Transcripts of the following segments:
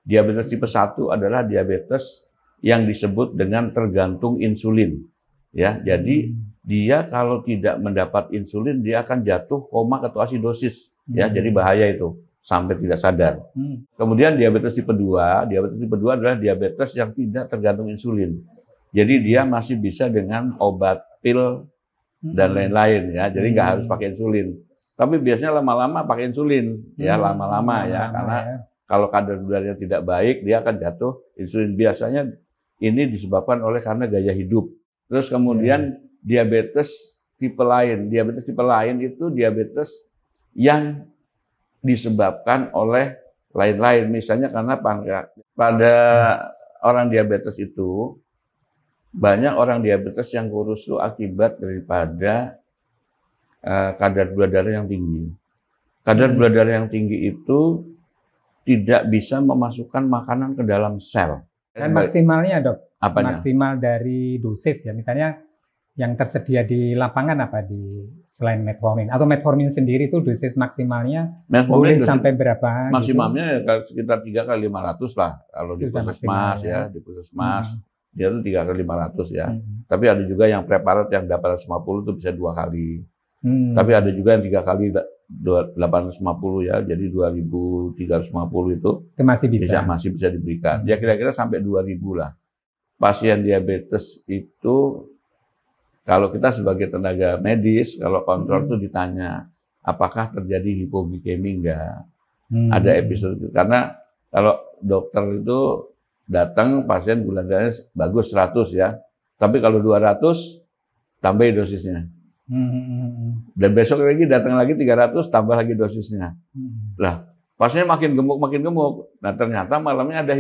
Diabetes tipe 1 adalah diabetes yang disebut dengan tergantung insulin. Ya, jadi dia kalau tidak mendapat insulin dia akan jatuh koma ketoasidosis. Ya, jadi bahaya itu sampai tidak sadar. Kemudian diabetes tipe 2 adalah diabetes yang tidak tergantung insulin. Jadi dia masih bisa dengan obat pil dan lain-lain ya. Jadi nggak harus pakai insulin. Tapi biasanya lama-lama pakai insulin ya, lama-lama ya, karena kalau kadar gulanya tidak baik dia akan jatuh insulin. Biasanya ini disebabkan karena gaya hidup. Terus kemudian diabetes tipe lain itu diabetes yang disebabkan oleh lain-lain. Misalnya karena pankreas. Pada orang diabetes itu, banyak orang diabetes yang kurus itu akibat daripada kadar gula darah yang tinggi. Kadar gula darah yang tinggi itu tidak bisa memasukkan makanan ke dalam sel. Dan maksimalnya, Dok? Apanya? Maksimal dari dosis ya, misalnya yang tersedia di lapangan apa selain metformin? Atau metformin sendiri itu dosis maksimalnya boleh sampai berapa? Maksimumnya gitu? Sekitar 3x500 lah kalau di puskesmas ya, di puskesmas dia itu 3x500 ya. Tapi ada juga yang preparat yang 850 itu bisa 2 kali. Tapi ada juga yang 3 kali 850 ya, jadi 2350 itu masih bisa diberikan. Ya kira-kira sampai 2000 lah. Pasien diabetes itu kalau kita sebagai tenaga medis, kalau kontrol itu ditanya, apakah terjadi hipoglikemi enggak? Ada episode itu. Karena kalau dokter itu datang, pasien gula darahnya bagus 100 ya. Tapi kalau 200, tambahin dosisnya. Dan besok lagi datang lagi 300, tambah lagi dosisnya. Lah, pasiennya makin gemuk. Nah ternyata malamnya ada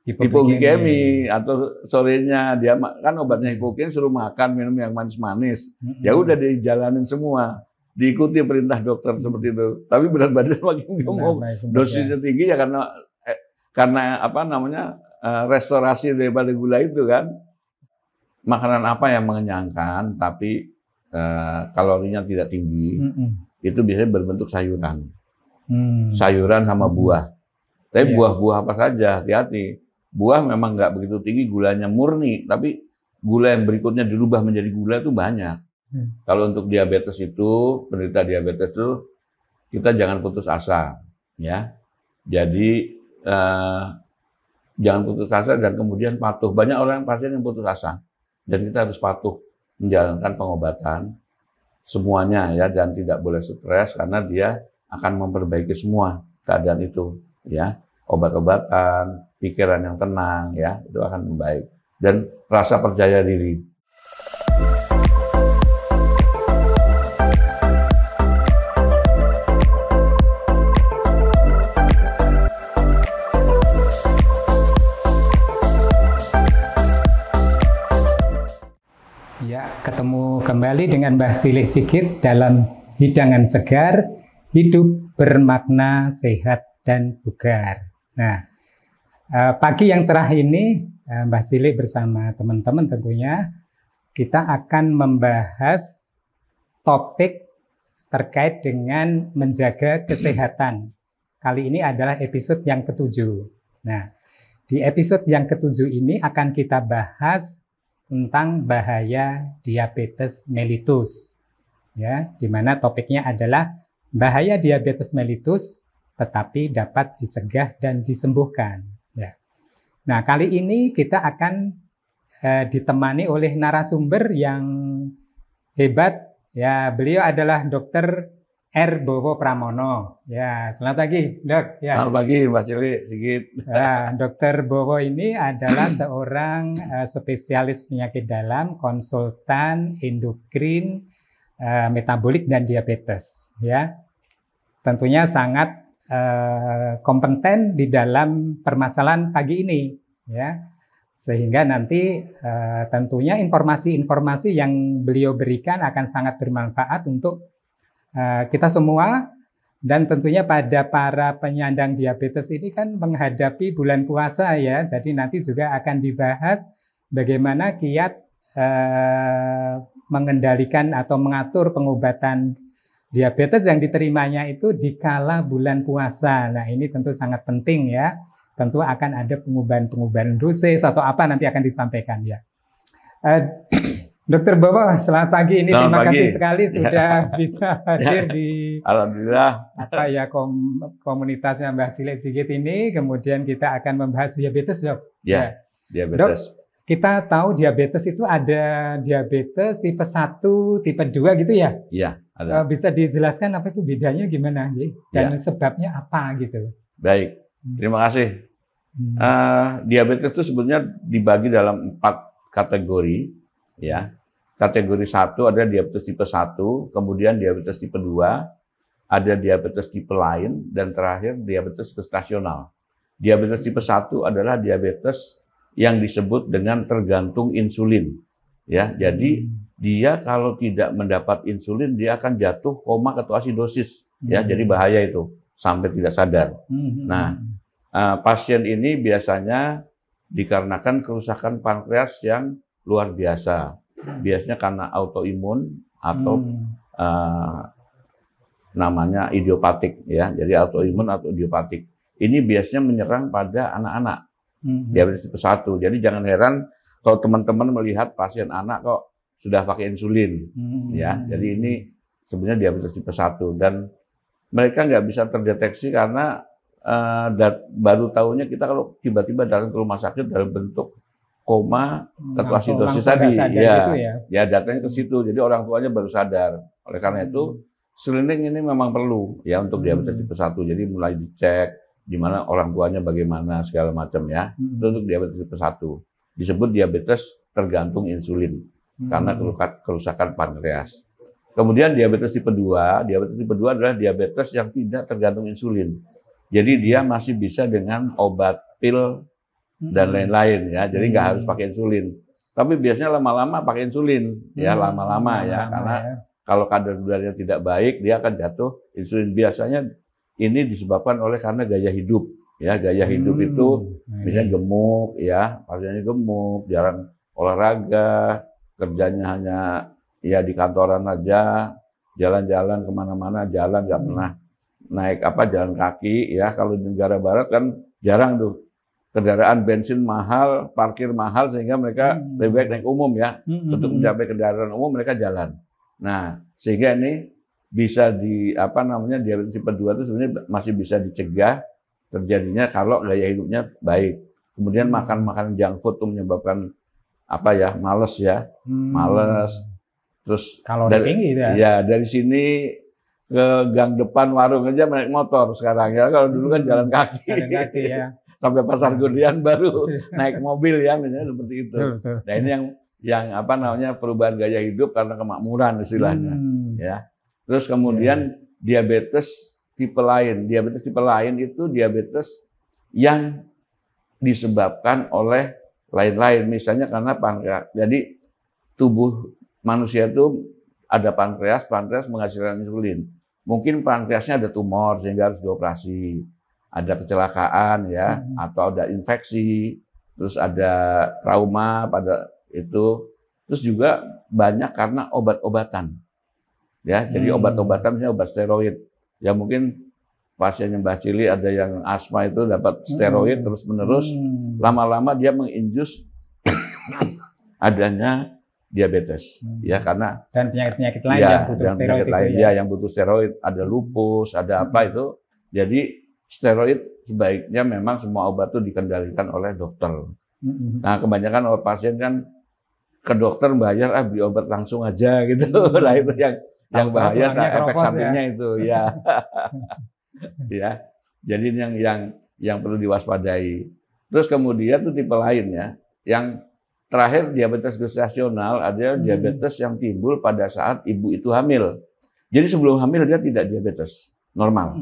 hipoglikemi atau sorenya dia kan obatnya hipoglikemi suruh minum yang manis-manis. Ya udah dijalanin semua, diikuti perintah dokter seperti itu. Tapi berat badan makin gemuk, dosisnya tinggi ya karena apa namanya restorasi daripada gula itu kan. Makanan apa yang mengenyangkan tapi kalorinya tidak tinggi, itu biasanya berbentuk sayuran, sayuran sama buah. Tapi buah-buah apa saja, hati-hati. Buah memang nggak begitu tinggi gulanya murni, tapi gula yang berikutnya dirubah menjadi gula itu banyak. Kalau untuk diabetes itu, penderita diabetes itu, kita jangan putus asa, ya. Jadi jangan putus asa dan kemudian patuh. Banyak orang pasien yang putus asa, dan kita harus patuh menjalankan pengobatan semuanya ya, dan tidak boleh stres karena dia akan memperbaiki semua keadaan itu, ya. Obat-obatan, pikiran yang tenang, ya, itu akan membaik. Dan rasa percaya diri. Ya, ketemu kembali dengan Mbah Cilik Sigit dalam hidangan segar, hidup bermakna, sehat, dan bugar. Nah, pagi yang cerah ini, Mbah Cilik bersama teman-teman tentunya, kita akan membahas topik terkait dengan menjaga kesehatan. Kali ini adalah episode yang ke-7. Nah, di episode yang ke-7 ini akan kita bahas tentang bahaya diabetes mellitus. Ya, di mana topiknya adalah bahaya diabetes mellitus tetapi dapat dicegah dan disembuhkan. Ya. Nah, kali ini kita akan ditemani oleh narasumber yang hebat. Ya, beliau adalah Dr. R. Bowo Pramono. Ya, selamat pagi, Dok. Ya. Selamat pagi, Mbak Cilik Sigit. Ya, Dr. Bowo ini adalah seorang spesialis penyakit dalam, konsultan endokrin, metabolik dan diabetes. Ya, tentunya sangat kompeten di dalam permasalahan pagi ini, ya, sehingga nanti tentunya informasi-informasi yang beliau berikan akan sangat bermanfaat untuk kita semua, dan tentunya pada para penyandang diabetes ini kan menghadapi bulan puasa ya, jadi nanti juga akan dibahas bagaimana kiat mengendalikan atau mengatur pengobatan diabetes yang diterimanya itu di kala bulan puasa. Nah, ini tentu sangat penting ya. tentu akan ada pengubahan-pengubahan dosis atau apa nanti akan disampaikan ya. Dokter Bowo, selamat pagi. Ini terima kasih sekali sudah bisa hadir di Alhamdulillah komunitasnya Mbah Cilik Sigit ini. Kemudian kita akan membahas diabetes, Dok. Ya, diabetes. Dok, kita tahu diabetes itu ada diabetes tipe 1, tipe 2 gitu ya? Iya, ada. Bisa dijelaskan apa itu bedanya gimana? Dan sebabnya apa gitu? Baik, terima kasih. Diabetes itu sebenarnya dibagi dalam 4 kategori. Ya, kategori 1 ada diabetes tipe 1, kemudian diabetes tipe 2, ada diabetes tipe lain, dan terakhir diabetes gestasional. Diabetes tipe 1 adalah diabetes yang disebut dengan tergantung insulin. Ya, jadi dia kalau tidak mendapat insulin dia akan jatuh koma ketoasidosis. Ya, jadi bahaya itu sampai tidak sadar. Nah, pasien ini biasanya dikarenakan kerusakan pankreas yang luar biasa. Biasanya karena autoimun atau namanya idiopatik ya. Jadi autoimun atau idiopatik. Ini biasanya menyerang pada anak-anak. Diabetes tipe 1. Jadi jangan heran kalau teman-teman melihat pasien anak kok sudah pakai insulin. Ya. Jadi ini sebenarnya diabetes tipe 1 dan mereka nggak bisa terdeteksi karena baru tahunya kita kalau tiba-tiba datang ke rumah sakit dalam bentuk koma ketoasidosis tadi, ya datanya ke situ. Jadi orang tuanya baru sadar. Oleh karena itu, screening ini memang perlu ya untuk diabetes tipe 1. Jadi mulai dicek di mana orang tuanya bagaimana segala macam ya. Itu untuk diabetes tipe 1. Disebut diabetes tergantung insulin karena kerusakan pankreas. Kemudian diabetes tipe 2, diabetes tipe 2 adalah diabetes yang tidak tergantung insulin. Jadi dia masih bisa dengan obat pil dan lain-lain ya, jadi nggak harus pakai insulin. Tapi biasanya lama-lama pakai insulin ya, lama-lama ya, karena kalau kadar gulanya tidak baik dia akan jatuh insulin. Biasanya ini disebabkan oleh karena gaya hidup ya, gaya hidup itu misalnya gemuk ya, pasiennya gemuk, jarang olahraga, kerjanya hanya ya di kantoran aja, jalan-jalan kemana-mana, jalan nggak pernah naik jalan kaki ya. Kalau di negara barat kan jarang tuh. Kendaraan bensin mahal, parkir mahal, sehingga mereka lebih baik naik umum ya. Untuk mencapai kendaraan umum mereka jalan. Nah, sehingga ini bisa diabetes tipe 2 itu sebenarnya masih bisa dicegah terjadinya kalau gaya hidupnya baik. Kemudian makan junk food itu menyebabkan males ya. Males. Terus dari sini ke gang depan warung aja naik motor sekarang ya. Kalau dulu kan jalan kaki. Jalan kaki ya. Sampai Pasar Gurian baru naik mobil ya, misalnya seperti itu. Nah, ini yang perubahan gaya hidup karena kemakmuran istilahnya. Ya. Terus kemudian diabetes tipe lain. Diabetes tipe lain itu diabetes yang disebabkan oleh lain-lain, misalnya karena pankreas. Jadi tubuh manusia itu ada pankreas menghasilkan insulin. Mungkin pankreasnya ada tumor sehingga harus dioperasi. Ada kecelakaan ya, atau ada infeksi, terus ada trauma pada itu, terus juga banyak karena obat-obatan, ya. Jadi obat-obatan, misalnya obat steroid, ya mungkin pasiennya Mbah Cilik ada yang asma itu dapat steroid terus menerus, lama-lama dia menginjus adanya diabetes, ya karena dan penyakit-penyakit lain yang butuh steroid itu ya. Yang butuh steroid, ada lupus, ada apa itu, jadi steroid sebaiknya memang semua obat itu dikendalikan oleh dokter. Nah, kebanyakan orang pasien kan ke dokter bayar beli obat langsung aja gitu. Nah, itu yang bahaya, efek sampingnya itu ya. Ya. Jadi ini yang perlu diwaspadai. Terus kemudian itu tipe lain ya. Yang terakhir diabetes gestasional adalah diabetes yang timbul pada saat ibu itu hamil. Jadi sebelum hamil dia tidak diabetes normal.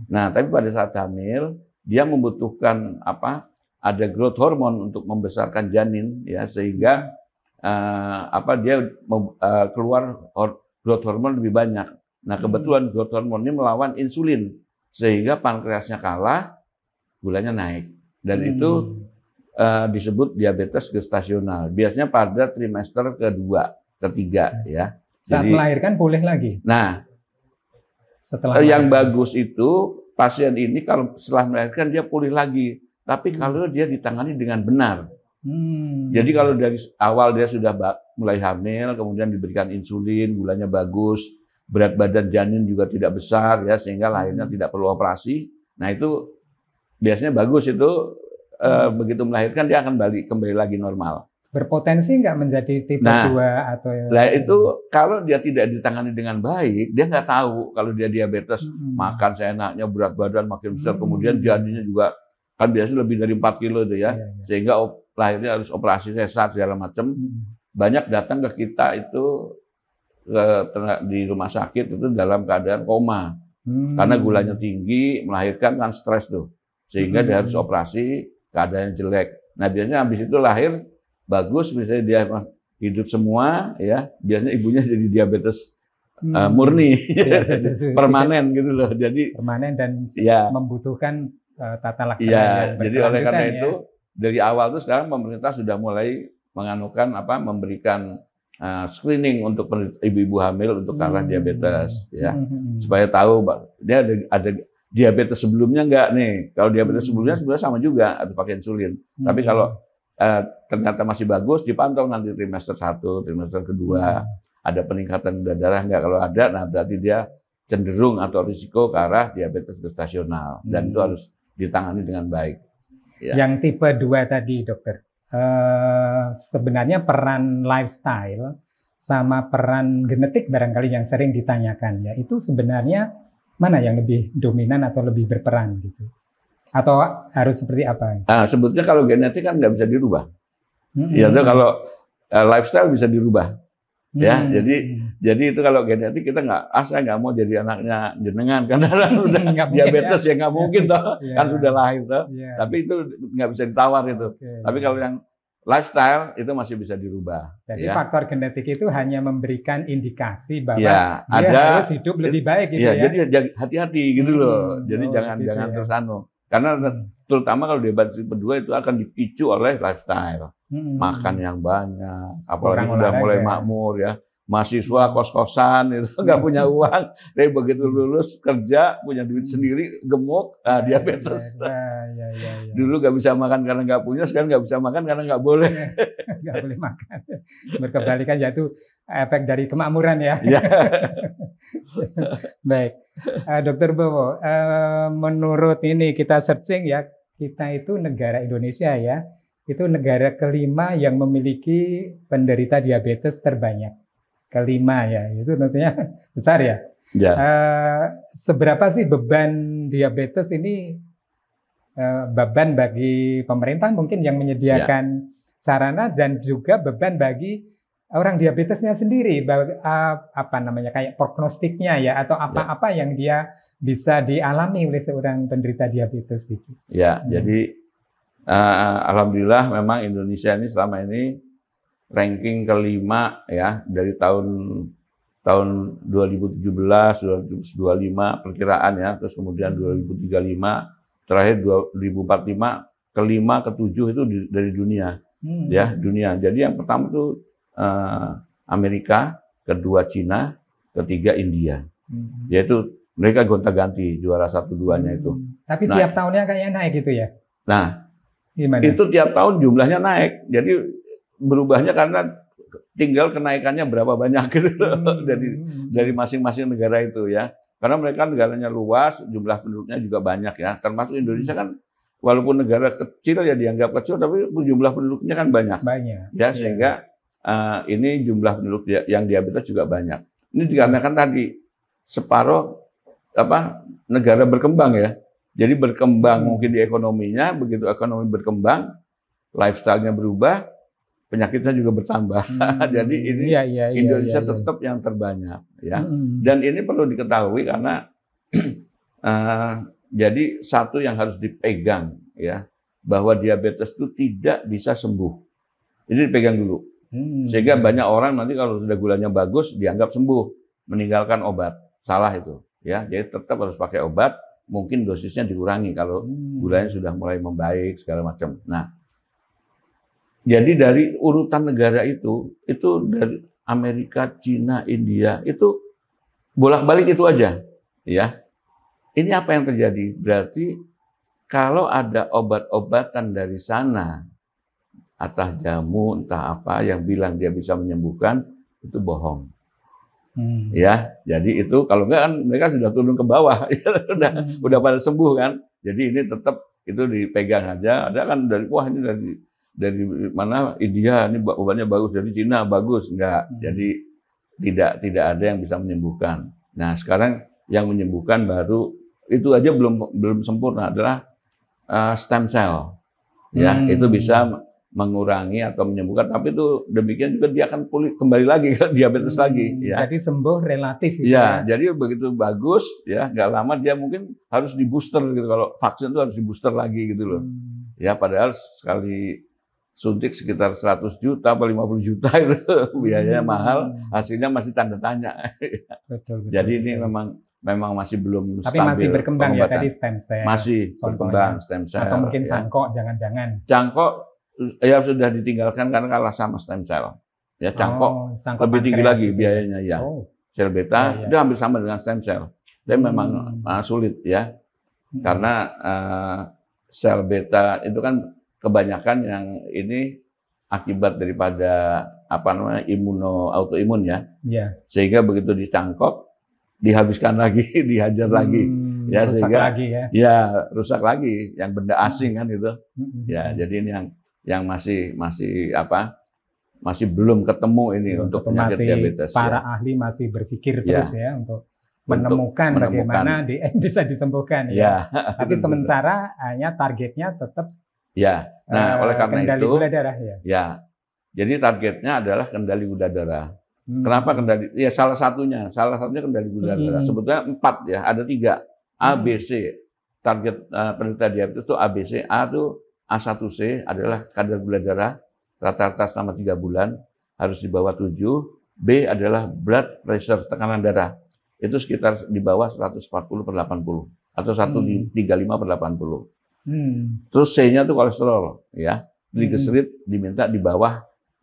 Nah, tapi pada saat hamil dia membutuhkan ada growth hormone untuk membesarkan janin ya, sehingga dia keluar growth hormone lebih banyak. Nah, kebetulan growth hormone ini melawan insulin sehingga pankreasnya kalah, gulanya naik. Dan itu disebut diabetes gestasional. Biasanya pada trimester kedua, ketiga ya. Saat melahirkan boleh lagi. Nah, yang bagus itu pasien ini kalau setelah melahirkan dia pulih lagi. tapi kalau dia ditangani dengan benar. Jadi kalau dari awal dia sudah mulai hamil, kemudian diberikan insulin, gulanya bagus, berat badan janin juga tidak besar ya, sehingga lahirnya tidak perlu operasi. Nah itu biasanya bagus itu, begitu melahirkan dia akan kembali lagi normal. Berpotensi nggak menjadi tipe 2 atau? Nah itu kalau dia tidak ditangani dengan baik, dia nggak tahu kalau dia diabetes, makan seenaknya, berat badan makin besar, kemudian janinnya juga kan biasanya lebih dari 4 kilo itu ya, sehingga lahirnya harus operasi sesar segala macam. Banyak datang ke kita itu di rumah sakit itu dalam keadaan koma, karena gulanya tinggi, melahirkan kan stres tuh, sehingga dia harus operasi, keadaannya jelek. Nah biasanya habis itu lahir bagus, misalnya dia hidup semua ya, biasanya ibunya jadi diabetes murni, permanen gitu loh. Jadi permanen dan membutuhkan tata laksana yang jadi oleh karena itu dari awal tuh sekarang pemerintah sudah mulai menganukan memberikan screening untuk ibu-ibu hamil untuk arah diabetes ya, supaya tahu dia ada diabetes sebelumnya enggak nih. Kalau diabetes sebelumnya sebenarnya sama juga, atau pakai insulin. Tapi kalau ternyata masih bagus, dipantau nanti trimester 1, trimester kedua, ada peningkatan gula darah enggak? Kalau ada, nah berarti dia cenderung atau risiko ke arah diabetes gestasional, dan itu harus ditangani dengan baik. Ya. Yang tipe 2 tadi, dokter, sebenarnya peran lifestyle sama peran genetik barangkali yang sering ditanyakan ya, itu sebenarnya mana yang lebih dominan atau lebih berperan gitu? Atau harus seperti apa? Sebetulnya kalau genetik kan nggak bisa dirubah. Ya, kalau lifestyle bisa dirubah. Ya, jadi itu kalau genetik kita saya nggak mau jadi anaknya jenengan karena udah diabetes ya nggak mungkin toh, kan sudah lahir toh. Tapi itu nggak bisa ditawar itu. Tapi kalau yang lifestyle itu masih bisa dirubah. Jadi faktor genetik itu hanya memberikan indikasi bahwa dia harus hidup lebih baik gitu ya. Jadi hati-hati gitu loh. Jadi jangan terus karena terutama kalau diabetes tipe 2 itu akan dipicu oleh lifestyle. Makan yang banyak, apalagi sudah mulai makmur ya. Mahasiswa kos-kosan itu nggak punya uang, tapi begitu lulus kerja punya duit sendiri, gemuk, diabetes. Dulu nggak bisa makan karena nggak punya, sekarang nggak bisa makan karena nggak boleh. Nggak boleh makan. Berkebalikan yaitu efek dari kemakmuran ya. Baik, Dokter Bowo, menurut ini kita searching ya, kita itu negara Indonesia ya, itu negara kelima yang memiliki penderita diabetes terbanyak. Kelima ya, itu tentunya besar ya. Seberapa sih beban diabetes ini beban bagi pemerintah mungkin yang menyediakan sarana, dan juga beban bagi orang diabetesnya sendiri, kayak prognostiknya ya, atau apa yang dia bisa dialami oleh seorang penderita diabetes gitu. Ya, jadi alhamdulillah memang Indonesia ini selama ini ranking kelima ya, dari tahun 2017, 2025 perkiraan ya, terus kemudian 2035, terakhir 2045, kelima, ketujuh itu dari dunia ya, dunia. Jadi yang pertama itu Amerika, kedua Cina, ketiga India. Yaitu mereka gonta-ganti juara 1-2-nya itu. Tapi tiap tahunnya kayaknya naik gitu ya. Nah, gimana? Itu tiap tahun jumlahnya naik. Jadi berubahnya karena tinggal kenaikannya berapa banyak gitu dari masing-masing negara itu ya. Karena mereka negaranya luas, jumlah penduduknya juga banyak ya. Termasuk Indonesia kan walaupun negara kecil ya dianggap kecil, tapi jumlah penduduknya kan banyak. Ya, sehingga ini jumlah penduduk yang diabetes juga banyak. Ini dikarenakan tadi separuh negara berkembang ya. Jadi berkembang mungkin di ekonominya, begitu ekonomi berkembang, lifestyle-nya berubah, penyakitnya juga bertambah. Jadi ini Indonesia tetap yang terbanyak ya. Dan ini perlu diketahui karena jadi satu yang harus dipegang ya, bahwa diabetes itu tidak bisa sembuh. Ini dipegang dulu. Sehingga banyak orang nanti kalau sudah gulanya bagus dianggap sembuh, meninggalkan obat. Salah itu ya. Jadi tetap harus pakai obat, mungkin dosisnya dikurangi kalau gulanya sudah mulai membaik segala macam. Nah, jadi dari urutan negara itu dari Amerika, Cina, India itu bolak-balik itu aja ya. Ini apa yang terjadi? Berarti kalau ada obat-obatan dari sana, entah jamu, entah apa yang bilang dia bisa menyembuhkan, itu bohong. Ya, jadi itu kalau enggak kan mereka sudah turun ke bawah, udah pada sembuh kan. Jadi ini tetap itu dipegang aja. Ada kan dari wah ini dari mana India, ini obatnya bagus, dari Cina bagus, enggak. Jadi tidak ada yang bisa menyembuhkan. Nah, sekarang yang menyembuhkan baru itu aja belum sempurna adalah stem cell. Ya, itu bisa mengurangi atau menyembuhkan, tapi itu demikian juga dia akan pulih kembali lagi ke diabetes lagi. Ya. Jadi sembuh relatif. Gitu ya, jadi begitu bagus, ya nggak lama dia mungkin harus di booster gitu. Kalau vaksin itu harus di booster lagi gitu loh. Ya, padahal sekali suntik sekitar 100 juta atau 50 juta itu biayanya mahal, hasilnya masih tanda tanya. Betul, jadi ini memang masih belum tapi stabil. Masih berkembang ya tadi stem cell. Masih berkembang stem cell. Atau mungkin cangkok, jangan-jangan. Cangkok ya sudah ditinggalkan karena kalah sama stem cell. Ya cangkok lebih tinggi lagi biayanya ya. Sel beta itu hampir sama dengan stem cell. Tapi memang sulit ya. Karena sel beta itu kan kebanyakan yang ini akibat daripada autoimun ya. Sehingga begitu dicangkok dihabiskan lagi, dihajar lagi. Ya rusak sehingga lagi ya. Ya rusak lagi yang benda asing kan itu. Ya jadi ini yang masih belum ketemu ini untuk penyakit diabetes. Para ahli masih berpikir terus ya untuk menemukan bagaimana bisa disembuhkan ya. Tapi sementara hanya targetnya tetap ya. Nah, oleh karena kendali itu gula darah ya. Ya. Jadi targetnya adalah kendali gula darah. Kenapa kendali? Ya salah satunya kendali gula darah. Sebetulnya 4 ya, ada 3. A, B, C. Target penderita diabetes itu A, B, C. A itu A1C adalah kadar gula darah rata-rata selama 3 bulan harus di bawah 7. B adalah blood pressure, tekanan darah. Itu sekitar di bawah 140/80 atau 135/80. Terus C-nya itu kolesterol ya. Triglycerid diminta di bawah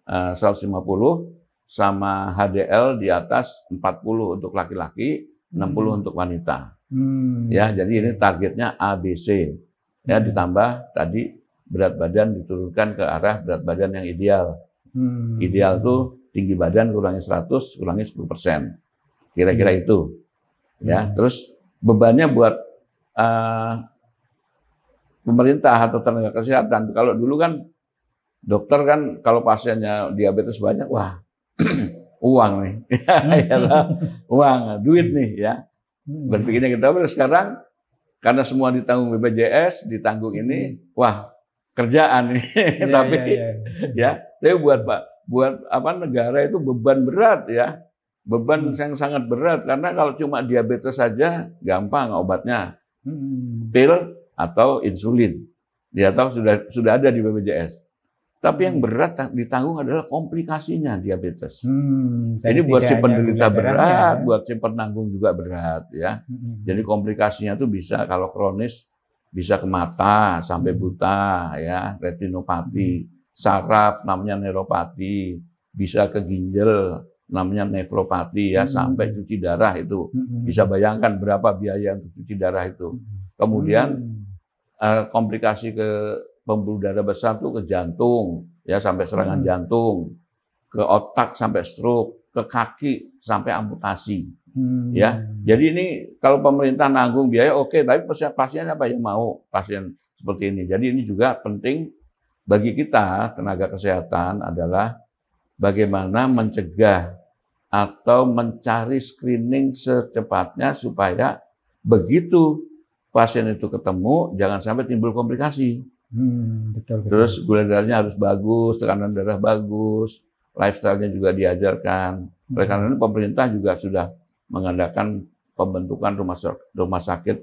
150 sama HDL di atas 40 untuk laki-laki, 60 untuk wanita. Ya, jadi ini targetnya ABC. Ya, ditambah tadi berat badan diturunkan ke arah berat badan yang ideal. Ideal tuh tinggi badan kurangi 100, kurangi 10%. Kira-kira itu. Ya, terus bebannya buat pemerintah atau tenaga kesehatan. Kalau dulu kan dokter kan kalau pasiennya diabetes banyak, wah uang nih, uang, duit nih ya. Berpikirnya kita sekarang karena semua ditanggung BPJS, ditanggung ini, wah kerjaan nih. Tapi ya, tapi buat negara itu beban berat ya, beban yang sangat berat karena kalau cuma diabetes saja gampang obatnya, pil atau insulin, dia tahu sudah ada di BPJS. Tapi yang berat ditanggung adalah komplikasinya diabetes. Jadi buat si penderita berat, buat si penanggung juga berat ya. Jadi komplikasinya tuh bisa kalau kronis bisa ke mata sampai buta ya, retinopati, saraf namanya neuropati, bisa ke ginjal namanya nefropati ya, sampai cuci darah itu. Bisa bayangkan berapa biaya untuk cuci darah itu. Kemudian komplikasi ke pembuluh darah besar tuh ke jantung, ya sampai serangan jantung, ke otak sampai stroke, ke kaki sampai amputasi, ya. Jadi ini kalau pemerintah nanggung biaya oke, tapi pasien apa yang mau pasien seperti ini. Jadi ini juga penting bagi kita tenaga kesehatan adalah bagaimana mencegah atau mencari screening secepatnya supaya begitu pasien itu ketemu jangan sampai timbul komplikasi. Betul. Terus gula darahnya harus bagus, tekanan darah bagus, lifestyle-nya juga diajarkan. Oleh karena itu pemerintah juga sudah mengadakan pembentukan rumah sakit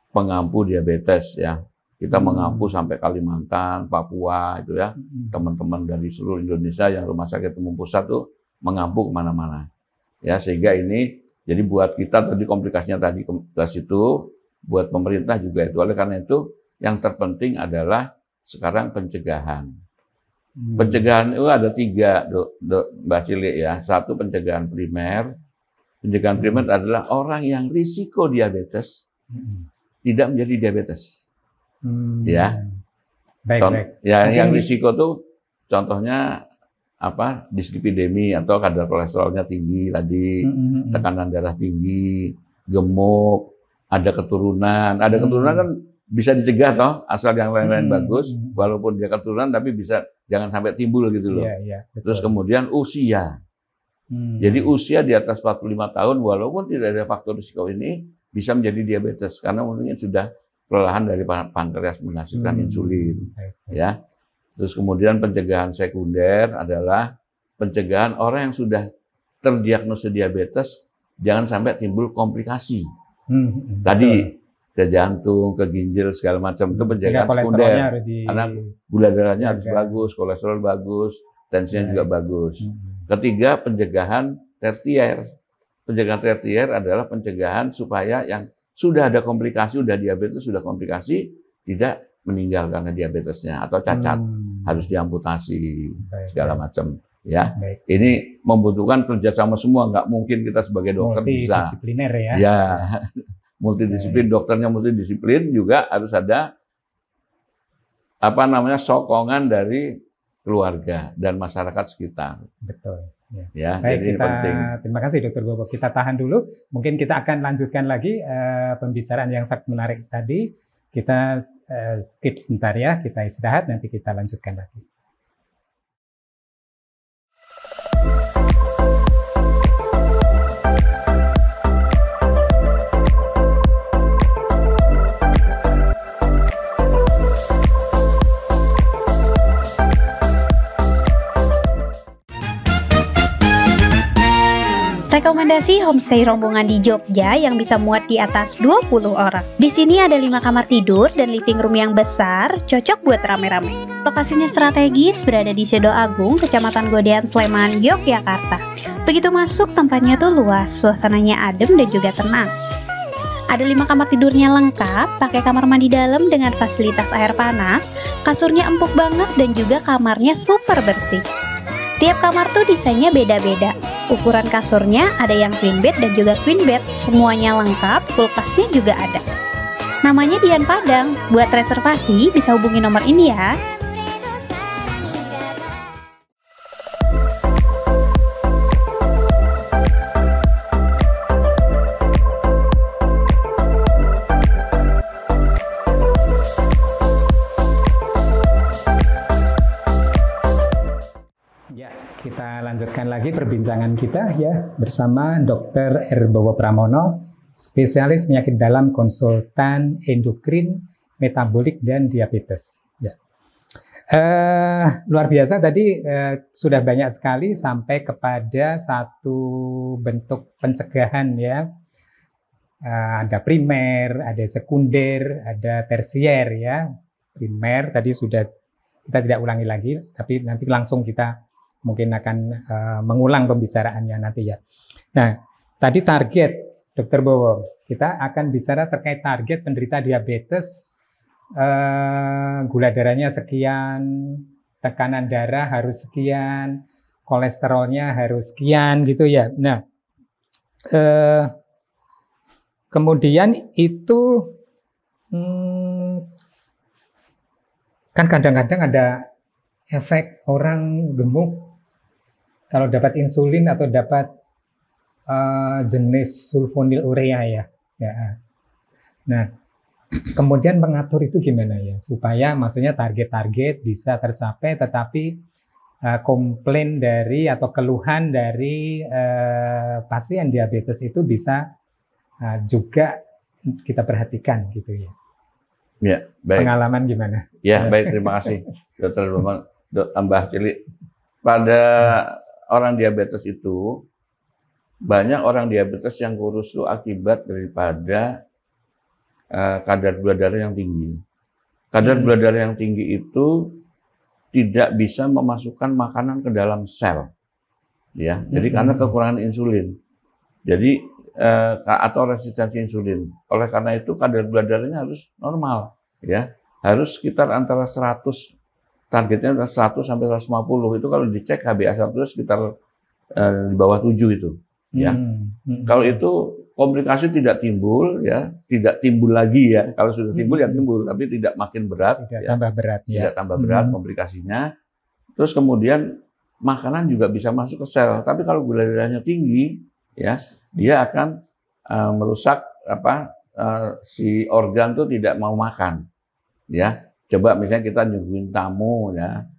pengampu diabetes ya. Kita mengampu sampai Kalimantan, Papua itu ya. Teman-teman dari seluruh Indonesia yang rumah sakit umum pusat tuh mengampu kemana-mana. Ya sehingga ini jadi buat kita tadi komplikasinya tadi ke situ, buat pemerintah juga itu. Oleh karena itu yang terpenting adalah sekarang pencegahan. Pencegahan itu ada 3, Mbak Cilik ya. 1 pencegahan primer. Pencegahan primer adalah orang yang risiko diabetes tidak menjadi diabetes. Ya. Baik. Ya, yang risiko tuh contohnya apa? Dislipidemi atau kadar kolesterolnya tinggi tadi, tekanan darah tinggi, gemuk, ada keturunan. Ada keturunan kan bisa dicegah toh, asal yang lain-lain bagus, walaupun dia keturunan tapi bisa jangan sampai timbul gitu loh. Terus kemudian usia. Jadi usia di atas 45 tahun walaupun tidak ada faktor risiko ini bisa menjadi diabetes karena mungkin sudah kelelahan dari pankreas menghasilkan insulin, ya. Terus kemudian pencegahan sekunder adalah pencegahan orang yang sudah terdiagnosis diabetes jangan sampai timbul komplikasi. Tadi ke jantung, ke ginjal segala macam itu pencegahan sekunder. Karena gula darahnya harus bagus, kolesterol bagus, tensinya juga bagus. Ketiga, pencegahan tersier. Pencegahan tersier adalah pencegahan supaya yang sudah ada komplikasi, sudah diabetes, sudah komplikasi, tidak meninggal karena diabetesnya atau cacat, harus diamputasi segala macam. Ya, ini membutuhkan kerjasama semua. Nggak mungkin kita sebagai dokter bisa. Multidisipliner ya. Ya, multidisiplin. Dokternya multidisiplin juga harus ada apa namanya sokongan dari keluarga dan masyarakat sekitar. Betul. Ya, baik, jadi penting. Terima kasih Dokter Bowo. Kita tahan dulu. Mungkin kita akan lanjutkan lagi pembicaraan yang sangat menarik tadi. Kita skip sebentar ya, kita istirahat, nanti kita lanjutkan lagi. Rekomendasi homestay rombongan di Jogja yang bisa muat di atas 20 orang. Di sini ada 5 kamar tidur dan living room yang besar, cocok buat rame-rame. Lokasinya strategis, berada di Sedo Agung, Kecamatan Godean, Sleman, Yogyakarta. Begitu masuk, tempatnya tuh luas, suasananya adem dan juga tenang. Ada 5 kamar tidurnya lengkap, pakai kamar mandi dalam dengan fasilitas air panas, kasurnya empuk banget dan juga kamarnya super bersih. Tiap kamar tuh desainnya beda-beda. Ukuran kasurnya ada yang twin bed dan juga queen bed, semuanya lengkap, kulkasnya juga ada. Namanya Dian Padang. Buat reservasi bisa hubungi nomor ini ya. Kita lanjutkan lagi perbincangan kita ya bersama Dr. R. Bowo Pramono, spesialis penyakit dalam, konsultan endokrin, metabolik dan diabetes. Ya. Luar biasa tadi sudah banyak sekali sampai kepada satu bentuk pencegahan ya. Ada primer, ada sekunder, ada tersier ya. Primer tadi sudah kita tidak ulangi lagi, tapi nanti langsung kita mungkin akan mengulang pembicaraannya nanti ya. Nah, tadi target, Dr. Bowo, kita akan bicara terkait target penderita diabetes, gula darahnya sekian, tekanan darah harus sekian, kolesterolnya harus sekian gitu ya. Nah, kemudian itu kan kadang-kadang ada efek orang gemuk kalau dapat insulin atau dapat jenis sulfonylurea ya. Nah, kemudian mengatur itu gimana ya supaya maksudnya target-target bisa tercapai, tetapi komplain dari atau keluhan dari pasien diabetes itu bisa juga kita perhatikan gitu ya. Ya, baik. Pengalaman gimana? Ya, baik, terima kasih Dr. Mbah Cili. Pada orang diabetes itu, banyak orang diabetes yang kurus itu akibat daripada kadar gula darah yang tinggi. Kadar gula darah yang tinggi itu tidak bisa memasukkan makanan ke dalam sel, ya. Jadi karena kekurangan insulin, jadi atau resistensi insulin. Oleh karena itu kadar gula darahnya harus normal, ya. Harus sekitar antara 100. Targetnya 100 sampai 150 itu kalau dicek HbA1c sekitar di bawah 7 itu, ya. Kalau itu komplikasi tidak timbul ya, tidak timbul lagi ya. Kalau sudah timbul ya timbul, tapi tidak makin berat, tidak ya. tambah berat ya. Tidak tambah berat komplikasinya. Terus kemudian makanan juga bisa masuk ke sel. Tapi kalau gula darahnya tinggi ya, dia akan merusak si organ tuh tidak mau makan. Ya, coba misalnya kita nyuguhin tamu ya.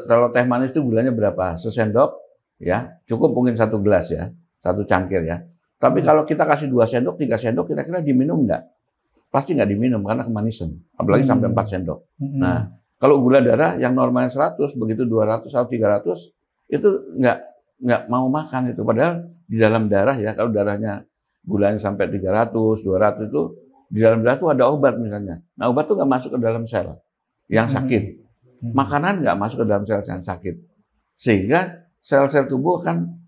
Kalau teh manis itu gulanya berapa? Sesendok ya, cukup mungkin 1 gelas ya, 1 cangkir ya. Tapi kalau kita kasih 2 sendok, 3 sendok, kira-kira diminum nggak? Pasti nggak diminum karena kemanisan. Apalagi sampai 4 sendok. Nah, kalau gula darah yang normalnya 100, begitu 200 atau 300, itu nggak mau makan itu. Padahal di dalam darah ya, kalau darahnya gulanya sampai 300, 200 itu, di dalam darah itu ada obat misalnya. Nah, obat itu nggak masuk ke dalam sel yang sakit. Makanan nggak masuk ke dalam sel yang sakit. Sehingga sel-sel tubuh kan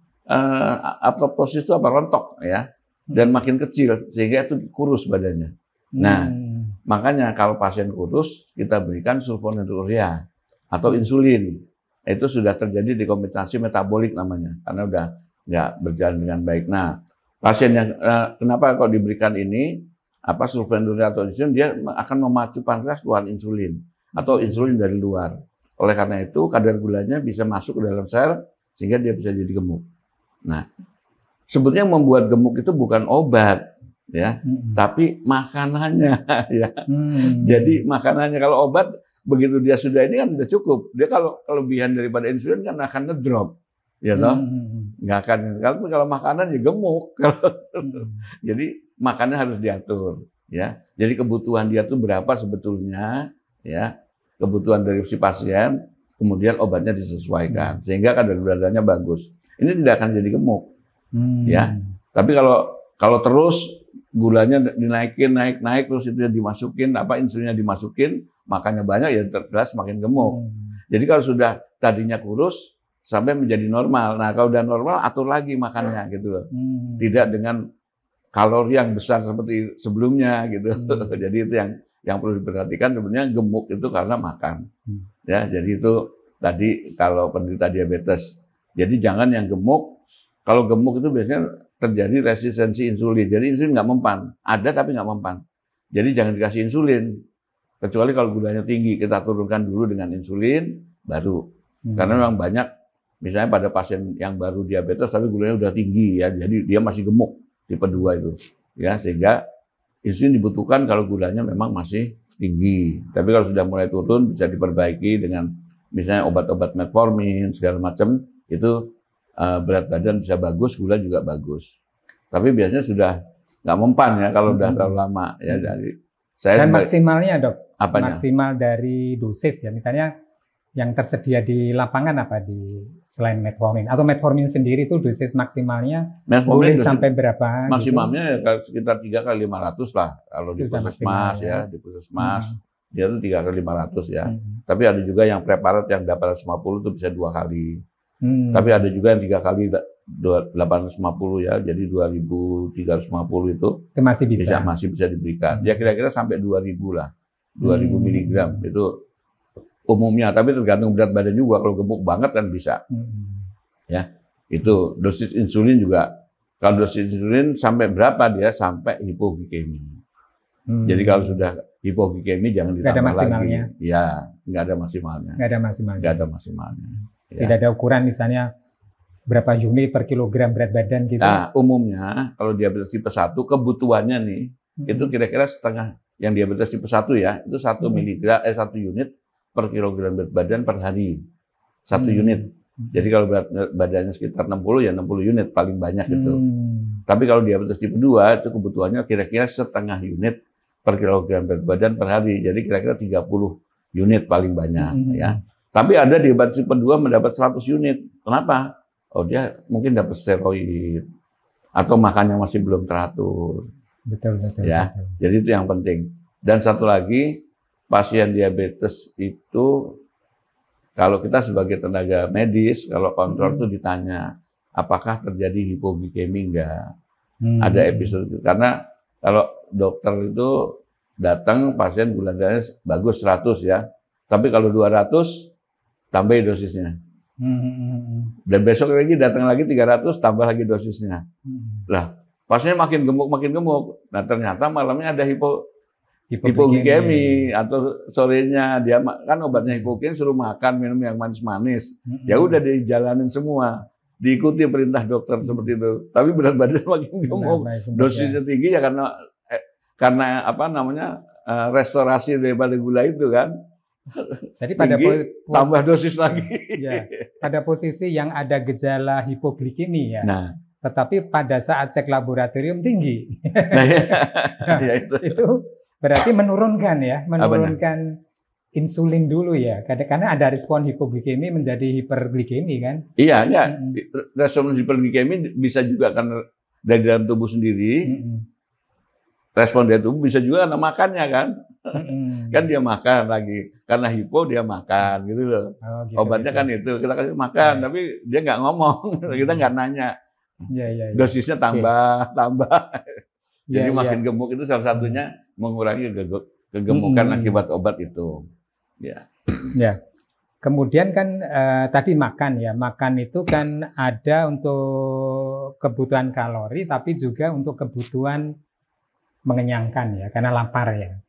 apoptosis itu rontok ya, dan makin kecil sehingga itu kurus badannya. Nah, makanya kalau pasien kurus kita berikan sulfonylurea atau insulin. Itu sudah terjadi dekompensasi metabolik namanya, karena udah nggak berjalan dengan baik. Nah, pasien yang kenapa kalau diberikan ini sulfonylurea atau insulin, dia akan memacu pankreas keluar insulin atau insulin dari luar. Oleh karena itu kadar gulanya bisa masuk ke dalam sel sehingga dia bisa jadi gemuk. Nah, sebetulnya membuat gemuk itu bukan obat ya, tapi makanannya ya. Jadi makanannya, kalau obat begitu dia sudah ini kan udah cukup. Dia kalau kelebihan daripada insulin kan akan ngedrop. Ya toh? Nggak akan. Kalau makanan ya gemuk. Jadi makannya harus diatur ya. Jadi kebutuhan dia tuh berapa sebetulnya ya. Kebutuhan dari si pasien, kemudian obatnya disesuaikan sehingga kadar gula darahnya bagus. Ini tidak akan jadi gemuk, ya. Tapi kalau terus gulanya dinaikin, naik terus itu dimasukin, insulinnya dimasukin, makannya banyak ya jelas makin gemuk. Jadi kalau sudah tadinya kurus sampai menjadi normal, nah kalau udah normal atur lagi makannya gitu loh. Tidak dengan kalori yang besar seperti sebelumnya gitu. Jadi itu yang perlu diperhatikan, sebenarnya gemuk itu karena makan. Ya, jadi itu tadi kalau penderita diabetes. Jadi jangan yang gemuk. Kalau gemuk itu biasanya terjadi resistensi insulin. Jadi insulin nggak mempan. Ada tapi nggak mempan. Jadi jangan dikasih insulin. Kecuali kalau gulanya tinggi, kita turunkan dulu dengan insulin, baru. Karena memang banyak, misalnya pada pasien yang baru diabetes tapi gulanya udah tinggi ya, jadi dia masih gemuk tipe 2 itu. Ya, sehingga insulin dibutuhkan kalau gulanya memang masih tinggi. Tapi kalau sudah mulai turun bisa diperbaiki dengan misalnya obat-obat metformin segala macam, itu berat badan bisa bagus, gula juga bagus. Tapi biasanya sudah nggak mempan ya kalau udah terlalu lama ya. Dari dan maksimalnya dok, apanya? Maksimal dari dosis ya, misalnya yang tersedia di lapangan apa selain metformin, atau metformin sendiri itu dosis maksimalnya boleh sampai berapa? Maksimumnya gitu? Sekitar 3x500 lah kalau di puskesmas ya, di puskesmas dia itu 3x500 ya. Tapi ada juga yang preparat yang 850 itu bisa 2 kali. Tapi ada juga yang 3 kali 850 ya, jadi 2350 itu masih bisa diberikan. Ya kira-kira sampai 2000 lah, 2000 miligram itu umumnya, tapi tergantung berat badan juga. Kalau gemuk banget kan bisa. Ya, itu dosis insulin juga. Kalau dosis insulin sampai berapa dia? Sampai hipoglikemi. Jadi kalau sudah hipoglikemi jangan ditambah lagi. Ya, nggak ada maksimalnya. Nggak ada maksimalnya. Ya. Tidak ada ukuran misalnya berapa unit per kilogram berat badan gitu. Nah, umumnya kalau diabetes tipe 1 kebutuhannya nih itu kira-kira setengah yang diabetes tipe 1 ya, itu 1 unit per kilogram berat badan per hari. 1 unit. Jadi kalau berat badannya sekitar 60 ya 60 unit paling banyak itu. Tapi kalau diabetes tipe 2 itu kebutuhannya kira-kira setengah unit per kilogram berat badan per hari. Jadi kira-kira 30 unit paling banyak ya. Tapi ada diabetes tipe 2 mendapat 100 unit. Kenapa? Oh dia mungkin dapat steroid atau makannya masih belum teratur. Betul. Ya. Betul. Jadi itu yang penting. Dan satu lagi, pasien diabetes itu kalau kita sebagai tenaga medis, kalau kontrol itu ditanya, apakah terjadi hipoglikemi enggak? Ada episode itu. Karena kalau dokter itu datang pasien gula darahnya bagus 100 ya, tapi kalau 200 tambah dosisnya. Dan besok lagi datang lagi 300 tambah lagi dosisnya. Lah, pasiennya makin gemuk. Nah ternyata malamnya ada hipoglikemi atau sorenya dia kan obatnya hipoglikemi suruh makan minum yang manis-manis. Ya udah dijalanin semua, diikuti perintah dokter seperti itu. Tapi berat badan makin gemuk, dosisnya tinggi ya karena apa namanya restorasi daripada gula itu kan. Jadi pada tambah dosis lagi. Ya, pada posisi yang ada gejala hipoglikemi ya. Nah, tetapi pada saat cek laboratorium tinggi. Nah, ya itu berarti menurunkan insulin dulu ya. Karena ada respon hipoglikemi menjadi hiperglikemi kan? Iya, ya. Respon hiperglikemi bisa juga karena dari dalam tubuh sendiri. Respon dari tubuh bisa juga karena makannya kan. Kan dia makan lagi. Karena hipo dia makan gitu loh. Oh, gitu, obatnya gitu. Kan itu kita kasih makan, tapi dia nggak ngomong. Kita nggak nanya. Ya. Dosisnya tambah. Jadi makin gemuk itu salah satunya mengurangi kegemukan akibat obat itu. Ya. Kemudian kan tadi makan ya. Makan itu kan ada untuk kebutuhan kalori, tapi juga untuk kebutuhan mengenyangkan ya, karena lapar ya.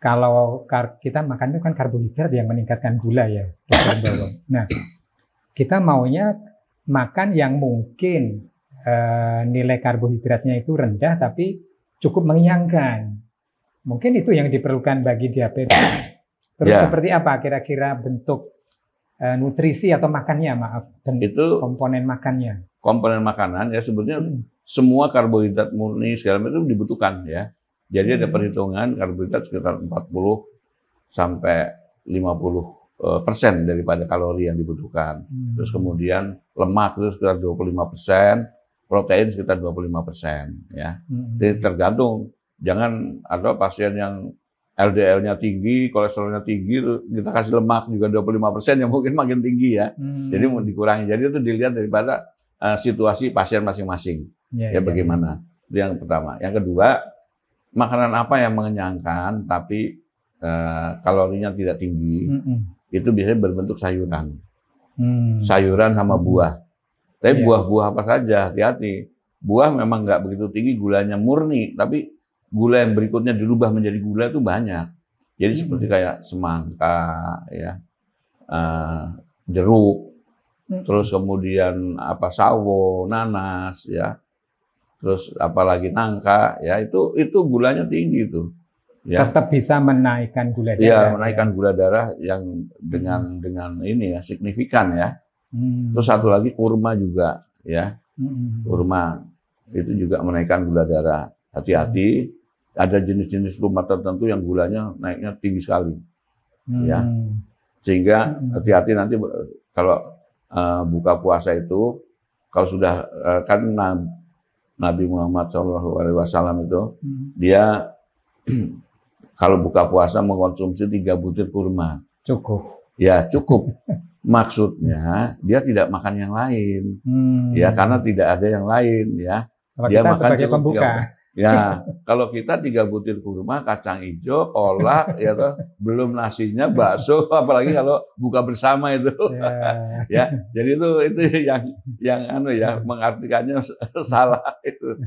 Kalau kita makan itu kan karbohidrat yang meningkatkan gula ya, Dr. Bowo. Nah, kita maunya makan yang mungkin nilai karbohidratnya itu rendah tapi cukup mengenyangkan. Mungkin itu yang diperlukan bagi diabetes. Terus seperti apa kira-kira bentuk nutrisi atau makannya, itu komponen makannya? Komponen makanan ya sebetulnya semua karbohidrat murni segala macam itu dibutuhkan ya. Jadi ada perhitungan karbohidrat sekitar 40 sampai 50% daripada kalori yang dibutuhkan. Terus kemudian lemak itu sekitar 25%, protein sekitar 25% ya. Jadi tergantung, jangan ada pasien yang LDL-nya tinggi, kolesterolnya tinggi, kita kasih lemak juga 25% yang mungkin makin tinggi ya. Jadi mau dikurangi. Jadi itu dilihat daripada situasi pasien masing-masing. Ya bagaimana? Yang pertama. Yang kedua, makanan apa yang mengenyangkan tapi kalorinya tidak tinggi, itu biasanya berbentuk sayuran. Sayuran sama buah. Tapi buah-buah apa saja, hati-hati. Buah memang nggak begitu tinggi gulanya murni, tapi gula yang berikutnya dirubah menjadi gula itu banyak. Jadi seperti kayak semangka, ya, jeruk, terus kemudian sawo, nanas, ya, terus apalagi nangka, ya itu gulanya tinggi itu. Ya. Tetap bisa menaikkan gula darah. Iya, menaikkan gula darah yang dengan ini ya signifikan ya. Terus satu lagi kurma juga, ya, kurma itu juga menaikkan gula darah. Hati-hati, ada jenis-jenis kurma tertentu yang gulanya naiknya tinggi sekali, ya. Sehingga hati-hati nanti kalau buka puasa itu, kalau sudah kan Nabi Muhammad SAW itu dia kalau buka puasa mengkonsumsi 3 butir kurma. Cukup. Ya, cukup. Maksudnya dia tidak makan yang lain. Ya, karena tidak ada yang lain ya. Kalau dia kita makan sebagai pembuka. Ya, kalau kita 3 butir kurma, kacang hijau, kolak, ya toh, belum nasinya, bakso, apalagi kalau buka bersama itu. Ya, jadi itu yang mengartikannya salah itu.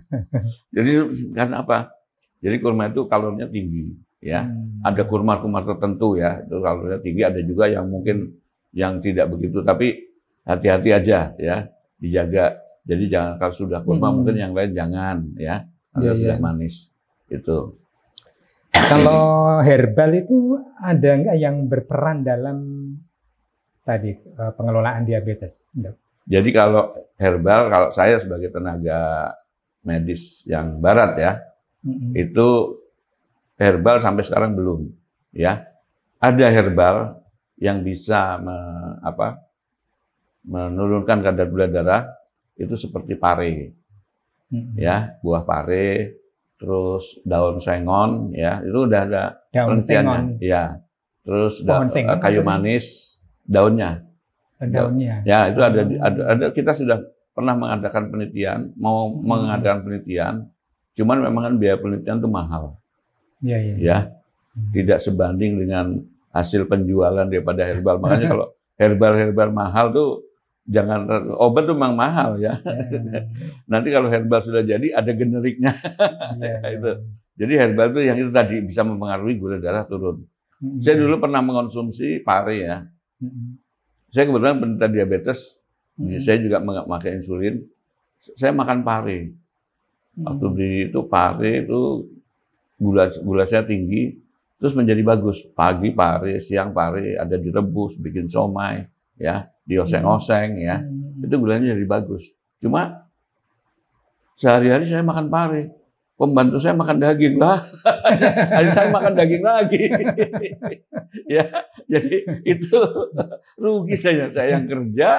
Jadi karena apa? Jadi kurma itu kalorinya tinggi, ya. Ada kurma-kurma tertentu ya, itu kalorinya tinggi. Ada juga yang mungkin yang tidak begitu, tapi hati-hati aja ya, dijaga. Jadi jangan kalau sudah kurma mungkin yang lain jangan ya. Sudah manis itu. Kalau herbal itu ada nggak yang berperan dalam tadi pengelolaan diabetes? Jadi kalau herbal, kalau saya sebagai tenaga medis yang barat ya, itu herbal sampai sekarang belum, ya. Ada herbal yang bisa menurunkan kadar gula darah itu seperti pare, ya, buah pare, terus daun sengon, ya, itu udah ada penelitiannya, ya. Terus kayu manis, daunnya. Ya, itu ada kita sudah pernah mengadakan penelitian, mau mengadakan penelitian, cuman memang kan biaya penelitian itu mahal. Ya. Tidak sebanding dengan hasil penjualan daripada herbal. Makanya kalau herbal mahal tuh jangan, obat tuh memang mahal ya. Nanti kalau herbal sudah jadi ada generiknya. Itu. Jadi herbal itu yang itu tadi bisa mempengaruhi gula darah turun. Saya dulu pernah mengonsumsi pare ya. Saya kebetulan penderita diabetes, saya juga memakai insulin. Saya makan pare. Waktu di itu pare itu gula saya tinggi, terus menjadi bagus. Pagi pare, siang pare, ada direbus, bikin somai, ya, dioseng-oseng, ya, itu gulanya jadi bagus. Cuma sehari-hari saya makan pare, pembantu saya makan daging lah, hari saya makan daging lagi, ya, jadi itu rugi saya yang kerja.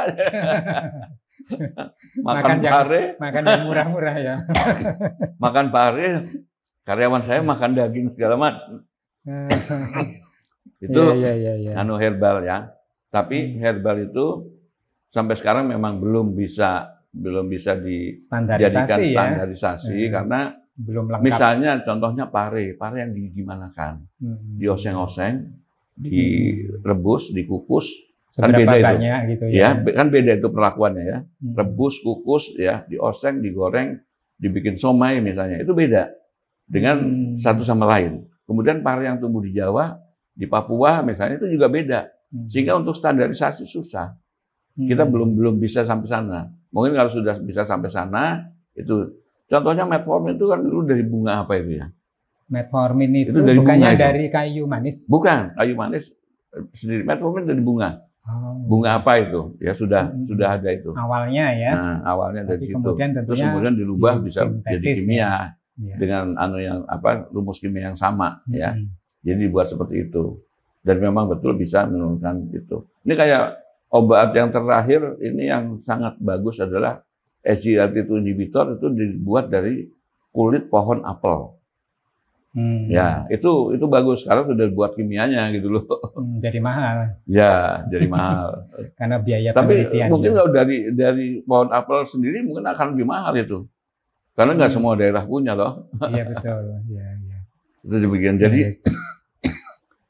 makan yang murah-murah ya. Makan pare, karyawan saya makan daging segala macam. Itu anu herbal ya. Tapi herbal itu sampai sekarang memang belum bisa dijadikan standarisasi karena belum lengkap. Misalnya contohnya pare yang digimanakan, dioseng-oseng, direbus, dikukus. Kan beda banyak itu, gitu ya. Kan beda itu perlakuannya ya. Rebus, kukus, ya, dioseng, digoreng, dibikin somai misalnya, itu beda dengan satu sama lain. Kemudian pare yang tumbuh di Jawa, di Papua misalnya itu juga beda. Sehingga untuk standarisasi susah. Kita belum bisa sampai sana. Mungkin kalau sudah bisa sampai sana, itu contohnya metformin itu kan dulu dari bunga apa itu ya? Metformin itu dari bukannya dari kayu manis? Bukan, kayu manis sendiri. Metformin dari bunga. Bunga apa itu? Ya sudah ada itu. Awalnya ya. Nah, awalnya dari situ. Terus kemudian dirubah bisa jadi kimia dengan rumus kimia yang sama ya. Jadi dibuat seperti itu. Dan memang betul bisa menurunkan itu. Ini kayak obat yang terakhir ini yang sangat bagus adalah SGLT2 inhibitor, itu dibuat dari kulit pohon apel. Ya, itu bagus karena sudah buat kimianya gitu loh. Jadi mahal. Ya, jadi mahal. Karena biaya Tapi penelitian. mungkin kalau dari pohon apel sendiri mungkin akan lebih mahal itu. Karena nggak semua daerah punya loh. Iya betul. Iya. Itu demikian. Jadi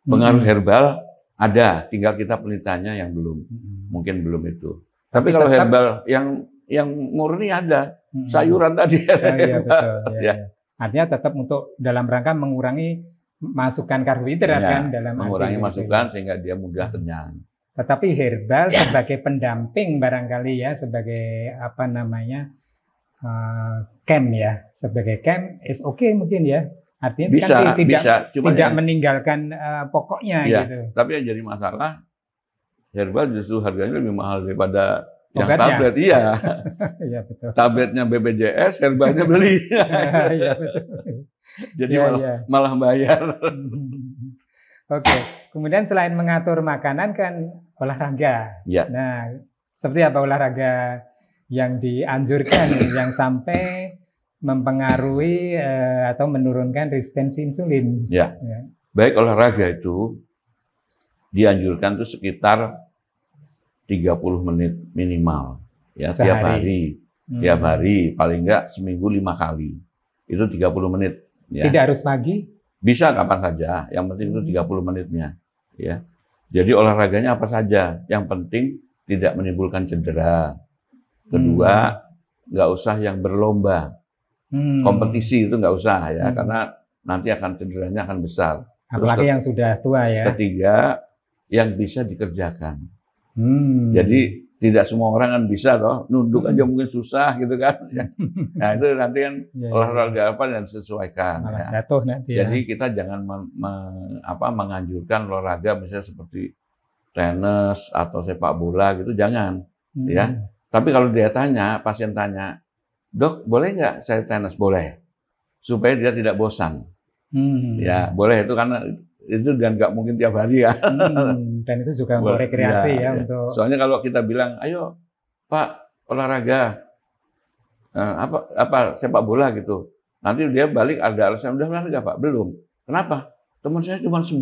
pengaruh herbal ada, tinggal kita penelitiannya yang belum, mungkin belum itu. Tapi kalau herbal yang murni ada, sayuran tadi. Iya betul. Ya. Artinya tetap untuk dalam rangka mengurangi masukan karbohidrat kan dalam mengurangi masukan sehingga dia mudah kenyang. Tetapi herbal sebagai pendamping barangkali ya, sebagai apa namanya camp ya, sebagai camp is okay mungkin ya. Artinya tidak meninggalkan pokoknya gitu. Tapi yang jadi masalah herbal justru harganya lebih mahal daripada yang obatnya. Tablet, iya. Iya betul. Tabletnya BPJS, herbalnya beli. Iya betul. Jadi malah bayar. Oke. Kemudian selain mengatur makanan kan olahraga. Ya. Nah, seperti apa olahraga yang dianjurkan yang sampai mempengaruhi atau menurunkan resistensi insulin? Ya. Baik olahraga itu dianjurkan itu sekitar 30 menit minimal ya tiap hari paling enggak seminggu 5 kali itu 30 menit ya. Tidak harus pagi, bisa kapan saja, yang penting itu 30 menitnya ya. Jadi olahraganya apa saja, yang penting tidak menimbulkan cedera. Kedua, nggak usah yang berlomba, kompetisi itu nggak usah ya, karena nanti akan cederanya akan besar. Apalagi yang sudah tua ya. Ketiga, yang bisa dikerjakan. Jadi tidak semua orang kan bisa toh, nunduk aja mungkin susah gitu kan. Nah itu nanti kan olahraga apa yang disesuaikan. Malah jatuh nanti ya. Jadi kita jangan menganjurkan olahraga misalnya seperti tenis atau sepak bola gitu, jangan. Ya. Tapi kalau dia tanya, pasien tanya, dok boleh nggak saya tenis? Boleh, supaya dia tidak bosan. Ya boleh, itu karena itu dan nggak mungkin tiap hari ya. Dan itu juga untuk rekreasi ya. Untuk. Soalnya kalau kita bilang, ayo Pak olahraga apa sepak bola gitu, nanti dia balik ada alasan, udah olahraga Pak? Belum. Kenapa? Teman saya cuma 9,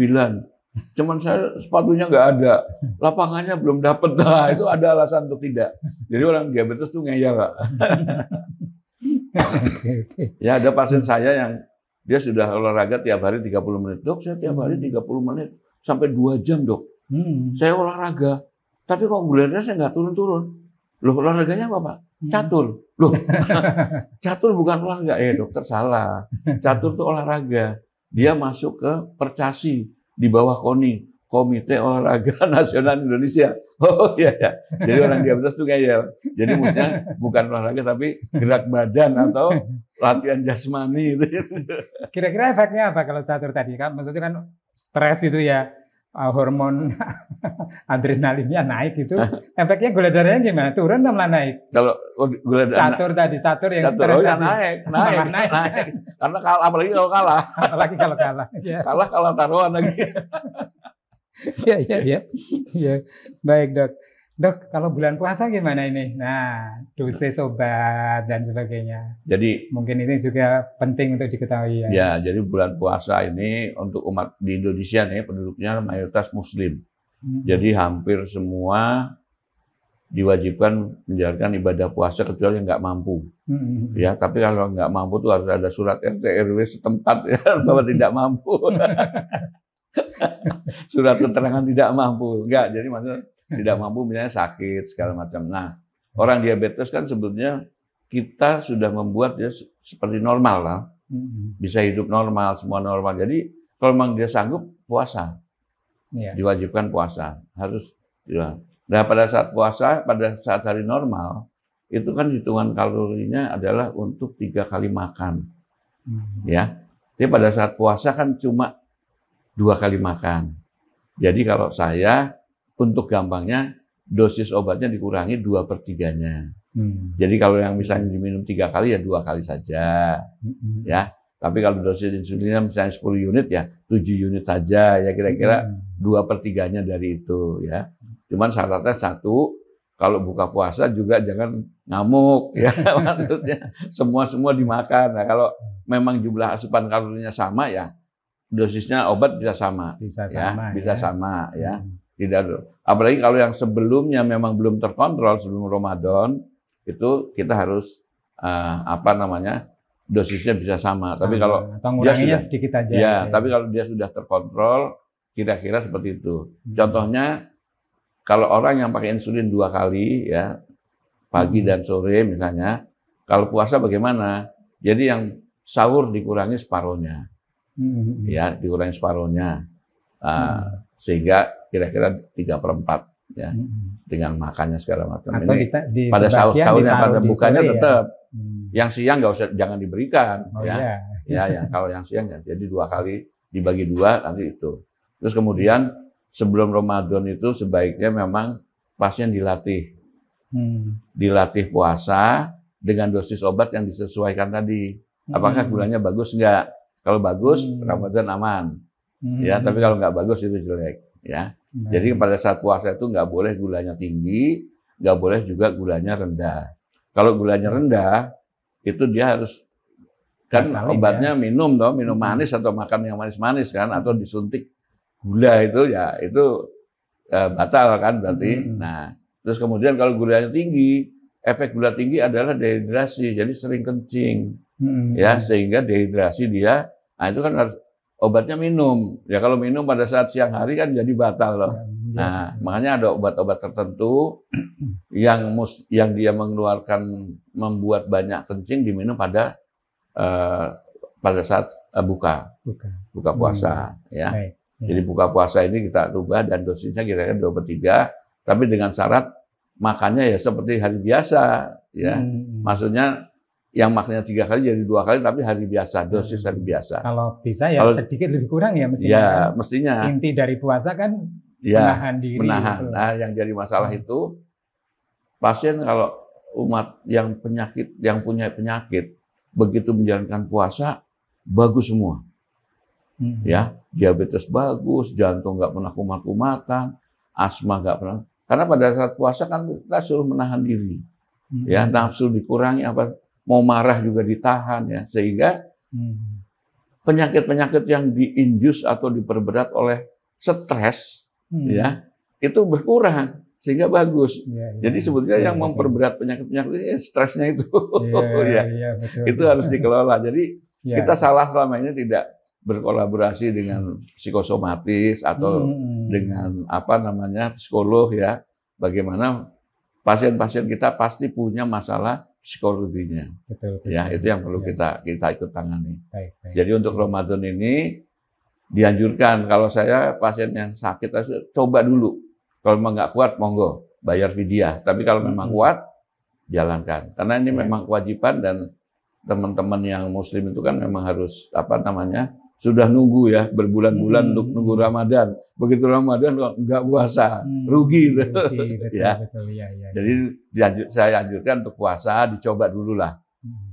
cuman saya sepatunya nggak ada, lapangannya belum dapat. Nah itu ada alasan untuk tidak. Jadi orang diabetes tuh ngeyel Pak. Ya ada pasien saya yang dia sudah olahraga tiap hari 30 menit. Dok, saya tiap hari 30 menit sampai 2 jam, Dok. Saya olahraga, tapi kok gula darah saya nggak turun-turun. Loh, olahraganya apa, Pak? Catur. Loh, catur bukan olahraga. Dokter salah. Catur itu olahraga. Dia masuk ke Percasi di bawah KONI, Komite Olahraga Nasional Indonesia. Oh iya ya. Jadi orang diabetes itu ngeyel. Jadi maksudnya bukan olahraga tapi gerak badan atau latihan jasmani itu. Kira-kira efeknya apa kalau catur tadi? Kan maksudnya kan stres itu ya, hormon adrenalinnya naik itu. Efeknya gula darahnya gimana? Turun atau malah naik? Kalau gula darah catur yang stres ya tadi. naik. Karena apalagi kalau kalah. Apalagi kalau kalah. Ya. Kalah kalau taruhan lagi. Ya. Baik, Dok. Dok, kalau bulan puasa gimana ini? Nah, dosis obat dan sebagainya. Jadi mungkin ini juga penting untuk diketahui ya. Ya, jadi bulan puasa ini untuk umat di Indonesia nih penduduknya mayoritas Muslim. Jadi hampir semua diwajibkan menjalankan ibadah puasa kecuali yang nggak mampu. Ya, tapi kalau nggak mampu tuh harus ada surat RT RW setempat ya bahwa tidak mampu. Surat keterangan tidak mampu. Enggak, jadi maksudnya tidak mampu misalnya sakit segala macam. Nah, orang diabetes kan sebetulnya kita sudah membuat dia seperti normal lah. Bisa hidup normal, semua normal. Jadi kalau memang dia sanggup puasa. Diwajibkan puasa. Harus ya. Nah, pada saat puasa, pada saat hari normal, itu kan hitungan kalorinya adalah untuk 3 kali makan. Ya. Jadi pada saat puasa kan cuma 2 kali makan. Jadi kalau saya untuk gampangnya dosis obatnya dikurangi 2/3-nya. Jadi kalau yang misalnya diminum 3 kali ya 2 kali saja, ya. Tapi kalau dosis insulinnya misalnya 10 unit ya 7 unit saja, ya kira-kira 2/3-nya dari itu, ya. Cuman syaratnya satu, kalau buka puasa juga jangan ngamuk, ya. Maksudnya semua dimakan. Nah kalau memang jumlah asupan kalorinya sama ya dosisnya obat bisa sama, bisa sama, ya. Tidak, apalagi kalau yang sebelumnya memang belum terkontrol sebelum Ramadan itu kita harus dosisnya bisa sama. Tapi kalau dia sudah sedikit aja. Ya, tapi kalau dia sudah terkontrol kira-kira seperti itu. Contohnya kalau orang yang pakai insulin 2 kali ya pagi dan sore misalnya, kalau puasa bagaimana? Jadi yang sahur dikurangi separuhnya. Ya, dikurangi separuhnya. Sehingga kira-kira 3/4 ya dengan makannya segala macam. Atau ini pada sahurnya pada bukanya tetap yang siang jangan diberikan ya. Kalau yang siang ya jadi 2 kali dibagi 2 nanti itu. Terus kemudian sebelum Ramadan itu sebaiknya memang pasien dilatih puasa dengan dosis obat yang disesuaikan tadi. Apakah gulanya bagus enggak? Kalau bagus Ramadan aman. Ya, tapi kalau nggak bagus itu jelek, ya. Jadi pada saat puasa itu nggak boleh gulanya tinggi, nggak boleh juga gulanya rendah. Kalau gulanya rendah, itu dia harus kan obatnya minum manis atau makan yang manis-manis kan, atau disuntik gula itu ya itu batal kan berarti. Nah, terus kemudian kalau gulanya tinggi, efek gula tinggi adalah dehidrasi, jadi sering kencing, ya sehingga dehidrasi dia. Nah itu kan harus obatnya minum. Ya kalau minum pada saat siang hari kan jadi batal loh. Nah, makanya ada obat-obat tertentu yang dia membuat banyak kencing diminum pada saat buka puasa ya. Jadi buka puasa ini kita rubah dan dosisnya kira-kira 2/3, tapi dengan syarat makannya ya seperti hari biasa ya. Maksudnya yang makannya 3 kali jadi 2 kali, tapi hari biasa, dosis hari biasa. Kalau bisa ya sedikit lebih kurang ya mestinya. Ya, mestinya. Inti dari puasa kan menahan diri. Menahan. Gitu. Nah, yang jadi masalah itu pasien kalau umat yang punya penyakit begitu menjalankan puasa bagus semua. Ya, diabetes bagus, jantung nggak pernah kumat-kumatan, asma nggak pernah. Karena pada saat puasa kan kita suruh menahan diri. Ya, nafsu dikurangi mau marah juga ditahan ya, sehingga penyakit-penyakit yang diinjus atau diperberat oleh stres ya itu berkurang sehingga bagus. Jadi sebetulnya yang memperberat penyakit-penyakit ini stresnya itu betul. Itu harus dikelola. Jadi kita salah selama ini tidak berkolaborasi dengan psikosomatis atau dengan psikolog ya, bagaimana pasien-pasien kita pasti punya masalah psikologinya. Betul. Ya, itu yang perlu kita ikut tangani. Baik. Jadi untuk Ramadan ini dianjurkan kalau saya pasien yang sakit coba dulu. Kalau memang nggak kuat, monggo bayar fidyah. Tapi kalau memang kuat, jalankan. Karena ini memang kewajiban dan teman-teman yang Muslim itu kan memang harus sudah nunggu ya berbulan-bulan untuk nunggu Ramadan. Begitu Ramadan kok nggak puasa, rugi. Betul, Ya. betul, ya. Jadi saya anjurkan untuk puasa, dicoba dulu lah.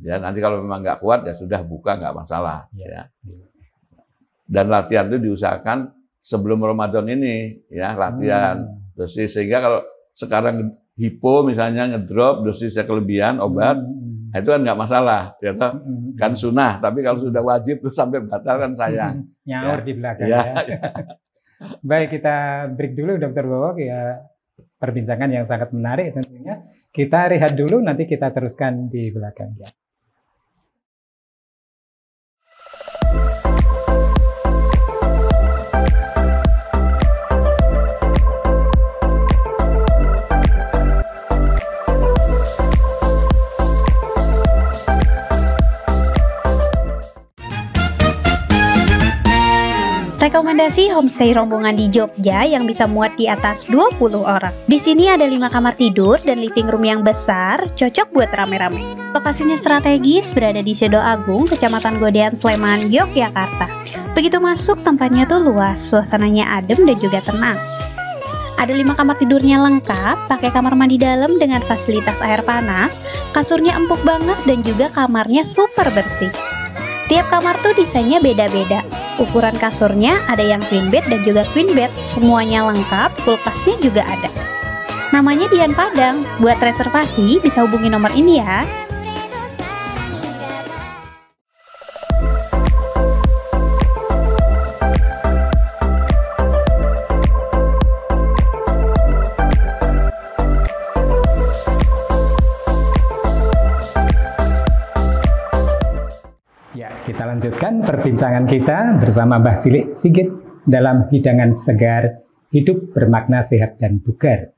Ya, nanti kalau memang nggak kuat ya sudah buka, nggak masalah. Ya. Dan latihan itu diusahakan sebelum Ramadan ini, ya latihan dosis. Sehingga kalau sekarang hipo misalnya ngedrop dosisnya kelebihan obat, itu kan nggak masalah, ya toh? Kan sunnah. Tapi kalau sudah wajib terus sampai batal kan sayang. Nyaur Ya. di belakang Ya. ya. Baik, kita break dulu Dokter Bowo, ya perbincangan yang sangat menarik tentunya. Kita rehat dulu, nanti kita teruskan di belakang ya. Rekomendasi homestay rombongan di Jogja yang bisa muat di atas 20 orang. Di sini ada 5 kamar tidur dan living room yang besar, cocok buat rame-rame. Lokasinya strategis, berada di Sedo Agung, Kecamatan Godean, Sleman, Yogyakarta. Begitu masuk, tempatnya tuh luas, suasananya adem dan juga tenang. Ada 5 kamar tidurnya lengkap, pakai kamar mandi dalam dengan fasilitas air panas, kasurnya empuk banget dan juga kamarnya super bersih. Tiap kamar tuh desainnya beda-beda. Ukuran kasurnya ada yang twin bed dan juga queen bed, semuanya lengkap, kulkasnya juga ada. Namanya Dian Padang. Buat reservasi bisa hubungi nomor ini ya. Kita lanjutkan perbincangan kita bersama Mbah Cilik Sigit dalam hidangan segar, hidup bermakna sehat dan bugar.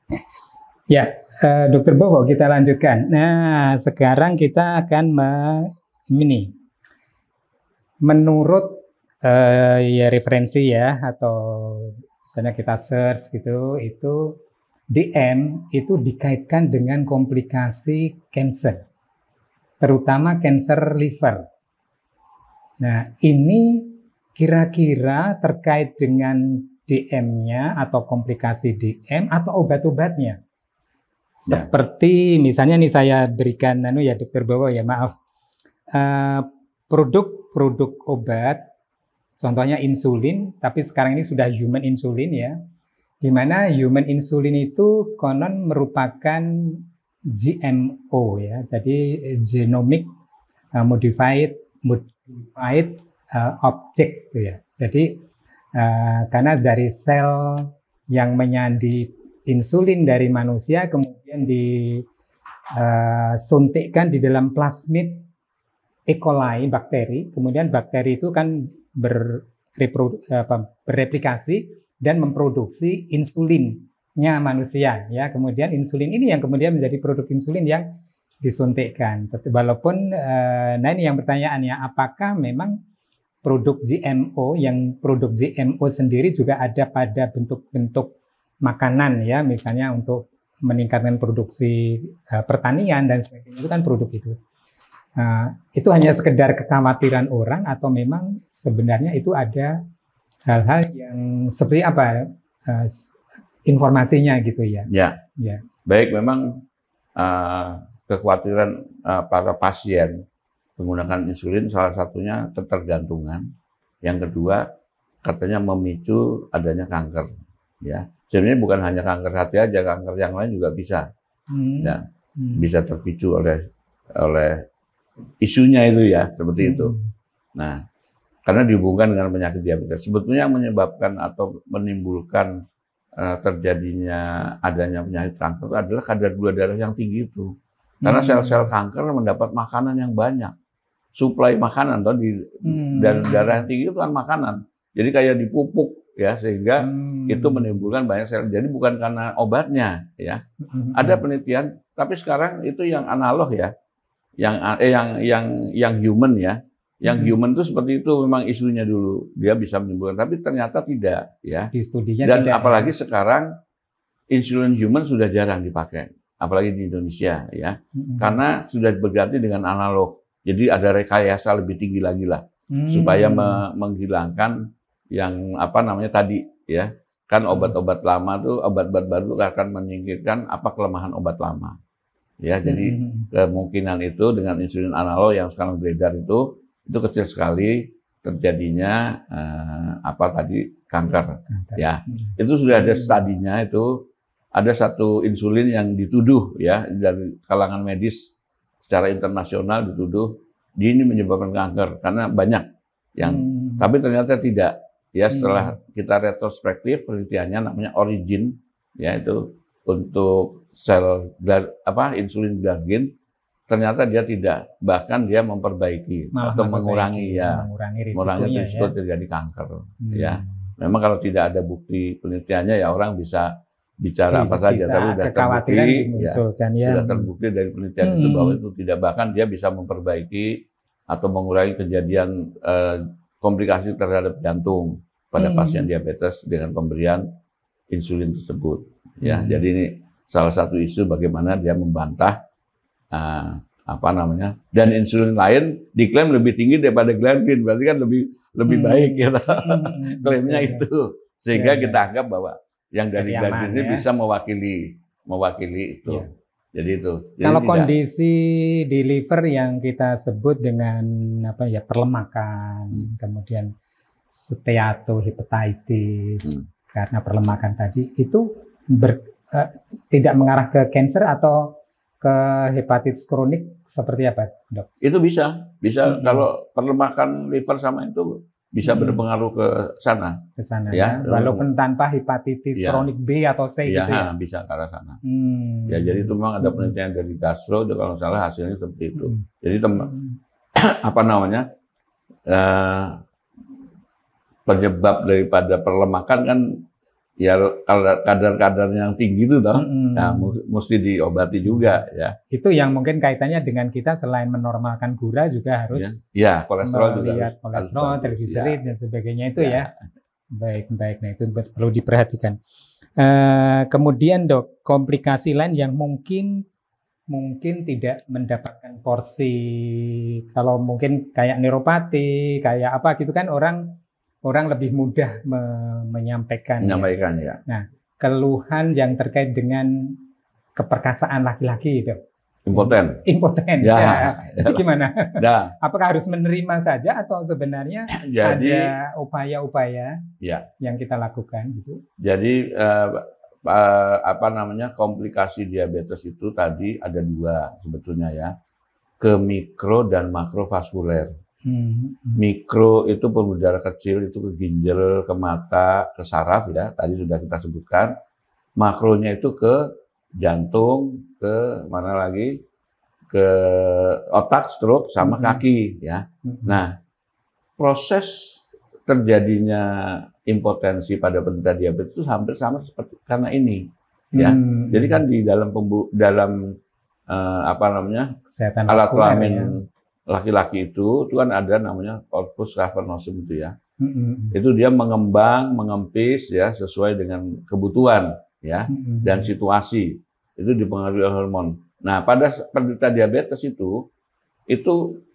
Ya, Dokter Bowo, kita lanjutkan. Nah, sekarang kita akan menurut ya referensi ya, atau misalnya kita search gitu, itu DM itu dikaitkan dengan komplikasi kanker, terutama kanker liver. Nah, ini kira-kira terkait dengan DM-nya atau komplikasi DM atau obat-obatnya. Seperti misalnya nih saya berikan ya Dokter Bowo ya, maaf. Produk-produk obat, contohnya insulin, tapi sekarang ini sudah human insulin ya. Di mana human insulin itu konon merupakan GMO ya. Jadi genomic modified object ya. Jadi karena dari sel yang menyandi insulin dari manusia kemudian disuntikkan di dalam plasmid E. coli bakteri, kemudian bakteri itu kan bereplikasi dan memproduksi insulinnya manusia ya. Kemudian insulin ini yang kemudian menjadi produk insulin yang disuntikkan. Walaupun nah ini yang pertanyaannya, apakah memang produk GMO sendiri juga ada pada bentuk-bentuk makanan ya, misalnya untuk meningkatkan produksi pertanian dan sebagainya, itu kan produk itu. Itu hanya sekedar kekhawatiran orang atau memang sebenarnya itu ada hal-hal yang seperti apa informasinya gitu ya? Ya. Baik, memang kekhawatiran para pasien menggunakan insulin salah satunya ketergantungan. Yang kedua, katanya memicu adanya kanker. Ya, sebenarnya bukan hanya kanker hati aja, kanker yang lain juga bisa. Ya, bisa terpicu oleh isunya itu ya, seperti itu. Nah, karena dihubungkan dengan penyakit diabetes. Sebetulnya yang menyebabkan atau menimbulkan terjadinya adanya penyakit kanker adalah kadar gula darah yang tinggi itu. Karena sel-sel kanker mendapat makanan yang banyak, suplai makanan dan darah yang tinggi itu kan makanan. Jadi kayak dipupuk ya, sehingga itu menimbulkan banyak sel. Jadi bukan karena obatnya ya. Ada penelitian, tapi sekarang itu yang analog ya, yang human ya. Yang human itu seperti itu memang isunya dulu, dia bisa menimbulkan, tapi ternyata tidak ya. Di studinya dan tidak, apalagi sekarang insulin human sudah jarang dipakai, apalagi di Indonesia ya, karena sudah berganti dengan analog. Jadi ada rekayasa lebih tinggi lagi lah, supaya menghilangkan yang apa namanya tadi ya, kan obat-obat lama tuh, obat-obat baru akan menyingkirkan apa kelemahan obat lama ya. Jadi kemungkinan itu dengan insulin analog yang sekarang beredar itu kecil sekali terjadinya apa tadi kanker ya. Itu sudah ada studinya, itu ada satu insulin yang dituduh ya dari kalangan medis secara internasional, dituduh ini menyebabkan kanker karena banyak yang tapi ternyata tidak ya. Setelah kita retrospektif penelitiannya namanya Origin ya, itu untuk sel insulin glargin, ternyata dia tidak, bahkan dia memperbaiki atau mengurangi risiko terjadi kanker ya. Memang kalau tidak ada bukti penelitiannya ya orang bisa bicara apa saja, tapi sudah terbukti sudah terbukti dari penelitian itu bahwa itu tidak, bahkan dia bisa memperbaiki atau mengurangi kejadian komplikasi terhadap jantung pada pasien diabetes dengan pemberian insulin tersebut ya. Jadi ini salah satu isu bagaimana dia membantah apa namanya, dan insulin lain diklaim lebih tinggi daripada glargin, berarti kan lebih baik gitu. Klaimnya itu, sehingga kita anggap bahwa yang dari glargin ini bisa mewakili itu. Jadi itu. Kalau kondisi di liver yang kita sebut dengan apa ya, perlemakan, kemudian steatohepatitis karena perlemakan tadi itu tidak mengarah ke kanker atau ke hepatitis kronik seperti apa, Dok? Itu bisa kalau perlemakan liver sama itu bisa berpengaruh ke sana. Ke sana ya. Walaupun tanpa hepatitis kronik B atau C gitu ya. Bisa ke arah sana. Ya, jadi itu memang ada penelitian dari gastro, kalau nggak salah hasilnya seperti itu. Jadi apa namanya? Penyebab daripada perlemakan kan ya kadar-kadar yang tinggi itu toh, nah, mesti diobati juga ya. Itu yang mungkin kaitannya dengan kita selain menormalkan gula juga harus kolesterol juga harus kolesterol, triglycerid dan sebagainya itu ya. Baik. Nah itu perlu diperhatikan. Kemudian Dok, komplikasi lain yang mungkin tidak mendapatkan porsi, kalau mungkin kayak neuropati, kayak apa gitu kan orang lebih mudah menyampaikan ya. Nah, keluhan yang terkait dengan keperkasaan laki-laki itu. Impoten. Ya. Itu gimana? Apakah harus menerima saja atau sebenarnya ada upaya-upaya yang kita lakukan gitu? Jadi apa namanya, komplikasi diabetes itu tadi ada dua sebetulnya ya. Ke mikro dan makrovaskuler. Mikro itu pembuluh darah kecil, itu ke ginjal, ke mata, ke saraf ya, tadi sudah kita sebutkan. Makronya itu ke jantung, ke mana lagi, ke otak, stroke, sama kaki ya. Nah, proses terjadinya impotensi pada penderita diabetes itu hampir sama seperti karena ini ya. Jadi kan di dalam apa namanya, kesehatan alat kelamin laki-laki itu kan ada namanya corpus cavernosum itu ya. Itu dia mengempis ya sesuai dengan kebutuhan ya dan situasi. Itu dipengaruhi oleh hormon. Nah, pada penderita diabetes itu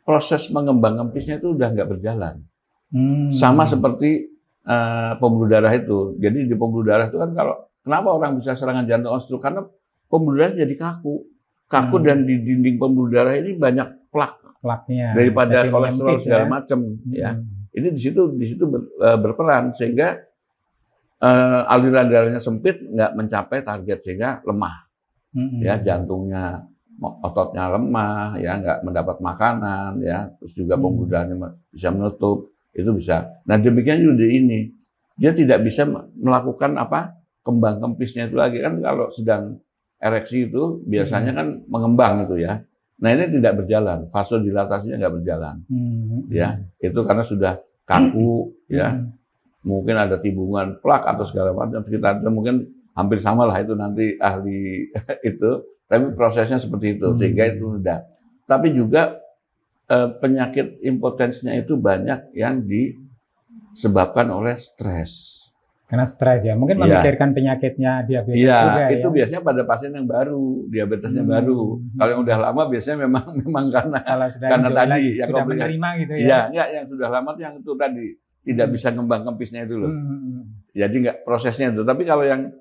proses mengembang empisnya itu udah nggak berjalan. Sama seperti pembuluh darah itu. Jadi di pembuluh darah itu kan, kenapa orang bisa serangan jantung stroke, karena pembuluh darah jadi kaku dan di dinding pembuluh darah ini banyak plaknya daripada kolesterol segala macam ya. Ini di situ berperan sehingga aliran darahnya sempit, nggak mencapai target sehingga lemah ya, jantungnya, ototnya lemah ya, nggak mendapat makanan ya, terus juga pembuluh darahnya bisa menutup, itu bisa. Nah, demikian juga ini, dia tidak bisa melakukan kembang kempisnya itu lagi kan. Kalau sedang ereksi itu biasanya kan mengembang itu ya. Nah, ini tidak berjalan, vasodilatasinya nggak berjalan, ya. Itu karena sudah kaku, ya. mungkin ada timbungan plak atau segala macam, kita mungkin hampir sama lah itu nanti ahli itu, tapi prosesnya seperti itu, sehingga itu sudah. Tapi juga penyakit impotensinya itu banyak yang disebabkan oleh stres. Karena stres ya, mungkin memikirkan penyakitnya diabetes juga ya. Itu biasanya pada pasien yang baru, diabetesnya baru. Kalau yang udah lama biasanya memang karena tadi yang sudah menerima gitu ya. Iya, yang sudah lama yang itu tadi tidak bisa ngembang kempisnya itu loh. Jadi nggak prosesnya itu. Tapi kalau yang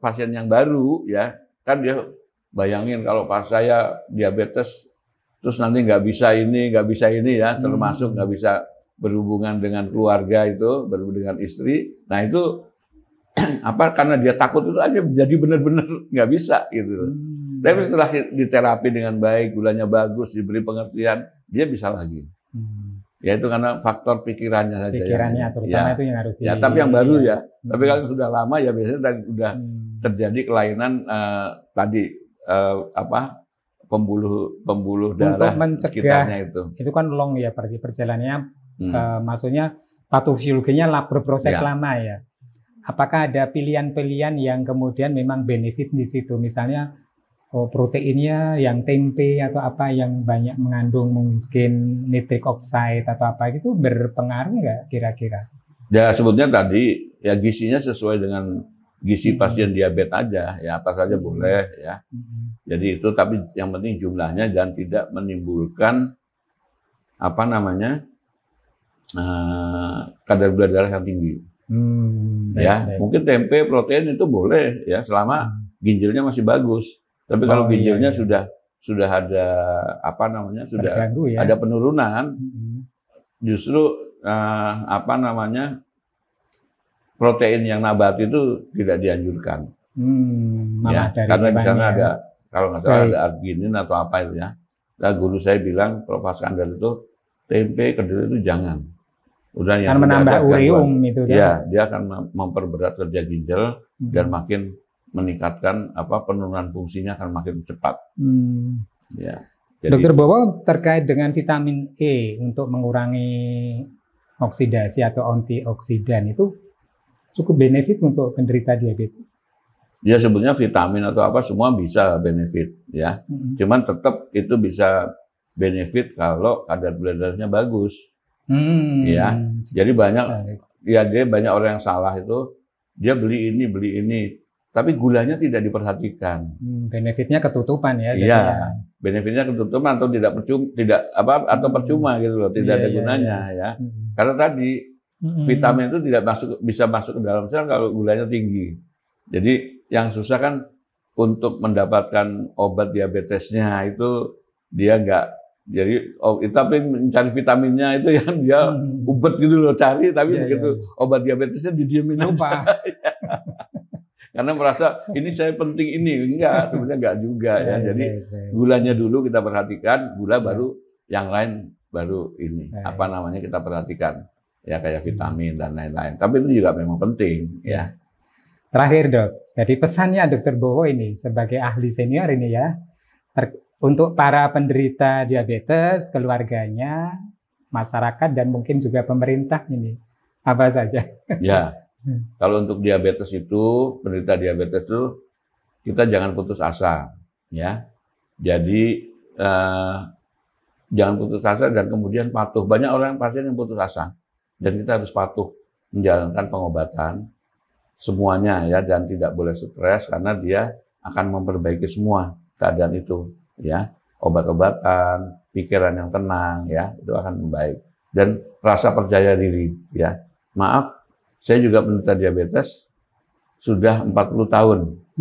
pasien yang baru ya, kan dia bayangin kalau pas saya diabetes terus nanti nggak bisa ini ya, termasuk nggak bisa berhubungan dengan keluarga itu, berhubungan dengan istri. Nah itu karena dia takut itu aja jadi benar-benar nggak bisa gitu. Tapi setelah diterapi dengan baik, gulanya bagus, diberi pengertian, dia bisa lagi. Ya itu karena faktor pikirannya saja. Pikirannya terutama itu yang harus ya, tapi yang baru ya. Tapi kalau sudah lama ya biasanya sudah terjadi kelainan pembuluh darah sekitarnya itu. Itu kan long ya perjalanannya. Maksudnya patofisiologinya berproses lama ya. Apakah ada pilihan-pilihan yang kemudian memang benefit di situ? Misalnya proteinnya yang tempe atau apa yang banyak mengandung mungkin nitric oxide atau apa itu berpengaruh nggak kira-kira? Ya sebetulnya tadi ya gizinya sesuai dengan gizi pasien diabetes aja ya, apa saja boleh ya. Jadi itu, tapi yang penting jumlahnya dan tidak menimbulkan kadar gula darah yang tinggi. Baik. Mungkin tempe, protein itu boleh ya selama ginjalnya masih bagus. Tapi kalau ginjalnya sudah ada terganggu, ya? Ada penurunan, justru protein yang nabati itu tidak dianjurkan. Ya, karena di sana ada, kalau nggak salah ada arginin atau apa itu ya. Nah, guru saya bilang, Prof. Askandar itu tempe, kedelai itu jangan. Udah yang menambah ureum itu kan? Ya, dia akan memperberat kerja ginjal dan makin meningkatkan penurunan fungsinya akan makin cepat. Ya. Jadi, Dokter Bowo, terkait dengan vitamin E untuk mengurangi oksidasi atau antioksidan itu cukup benefit untuk penderita diabetes? Ya sebetulnya vitamin atau apa semua bisa benefit ya. Cuman tetap itu bisa benefit kalau kadar gula darahnya bagus. Ya, jadi banyak orang yang salah itu dia beli ini, tapi gulanya tidak diperhatikan. Benefitnya ketutupan ya. Iya, benefitnya ketutupan atau percuma gitu loh, tidak ada gunanya ya. Karena tadi vitamin itu tidak bisa masuk ke dalam sel kalau gulanya tinggi. Jadi yang susah kan untuk mendapatkan obat diabetesnya itu dia nggak. Jadi tapi mencari vitaminnya itu yang dia ubet gitu loh cari, tapi begitu obat diabetesnya didiemin lupa. Karena merasa ini saya penting ini, sebenarnya enggak juga ya. Jadi gulanya dulu kita perhatikan, gula baru yang lain baru ini kita perhatikan ya, kayak vitamin dan lain-lain. Tapi itu juga memang penting ya. Terakhir Dok, jadi pesannya Dokter Bowo ini sebagai ahli senior ini ya. Untuk para penderita diabetes, keluarganya, masyarakat, dan mungkin juga pemerintah ini, apa saja? Ya, kalau untuk diabetes itu, penderita diabetes itu, kita jangan putus asa, ya. Jadi, jangan putus asa dan kemudian patuh. Banyak orang pasien yang putus asa, dan kita harus patuh menjalankan pengobatan semuanya ya, dan tidak boleh stres karena dia akan memperbaiki semua keadaan itu. Ya, obat-obatan, pikiran yang tenang, ya, itu akan membaik. Dan rasa percaya diri, ya. Maaf, saya juga penderita diabetes, sudah 40 tahun,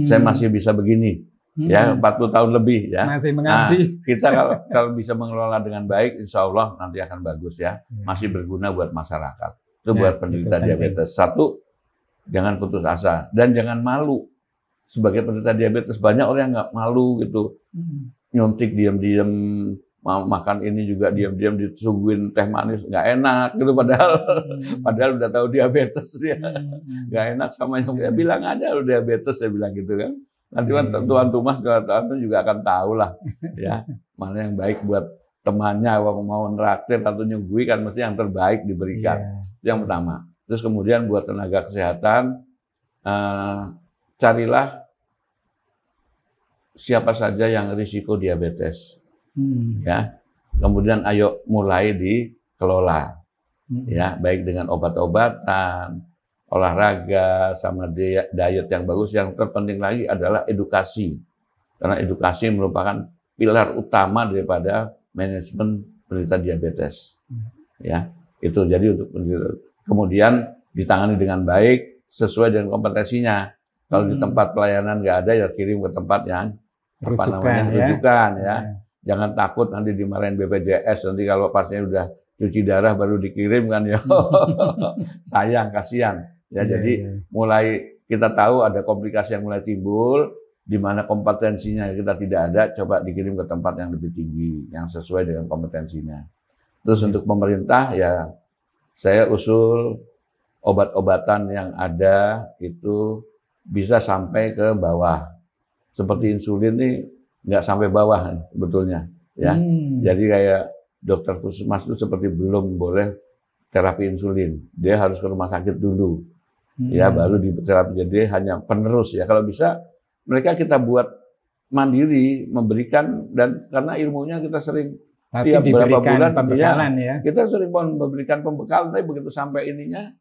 saya masih bisa begini, ya, 40 tahun lebih, ya. Masih mengabdi. Nah, kita kalau bisa mengelola dengan baik, insya Allah nanti akan bagus, ya. Masih berguna buat masyarakat. Itu buat penderita diabetes. Satu, jangan putus asa dan jangan malu. Sebagai penderita diabetes, banyak orang yang nggak malu gitu. Nyuntik diam-diam, mau makan ini juga diam-diam ditungguin teh manis, nggak enak gitu, padahal udah tahu diabetes dia, nggak enak sama yang saya bilang aja lu diabetes, saya bilang gitu kan. Nanti tuan rumah juga akan tahu lah ya, mana yang baik buat temannya, mau neraktir atau nyuguhi kan mesti yang terbaik diberikan. yang pertama. Terus kemudian buat tenaga kesehatan, carilah siapa saja yang risiko diabetes, ya. Kemudian ayo mulai dikelola, ya, baik dengan obat-obatan, olahraga, sama diet yang bagus. Yang terpenting lagi adalah edukasi, karena edukasi merupakan pilar utama daripada manajemen penderita diabetes, ya. Itu jadi untuk kemudian ditangani dengan baik sesuai dengan kompetensinya. Kalau di tempat pelayanan nggak ada, ya kirim ke tempat yang rujukan, ya. Jangan takut nanti dimarahin BPJS, nanti kalau pasien udah cuci darah baru dikirim kan, ya. Sayang, kasihan. Ya, jadi mulai kita tahu ada komplikasi yang mulai timbul, di mana kompetensinya kita tidak ada, coba dikirim ke tempat yang lebih tinggi, yang sesuai dengan kompetensinya. Terus untuk pemerintah, ya saya usul obat-obatan yang ada itu bisa sampai ke bawah. Seperti insulin nih nggak sampai bawah sebetulnya, ya. Jadi kayak dokter puskesmas itu seperti belum boleh terapi insulin, dia harus ke rumah sakit dulu, ya, baru di terapi. Jadi hanya penerus, ya. Kalau bisa mereka kita buat mandiri, memberikan, dan karena ilmunya kita sering tiap beberapa bulan pembekalan, ya. Kita sering memberikan pembekalan, tapi begitu sampai ininya,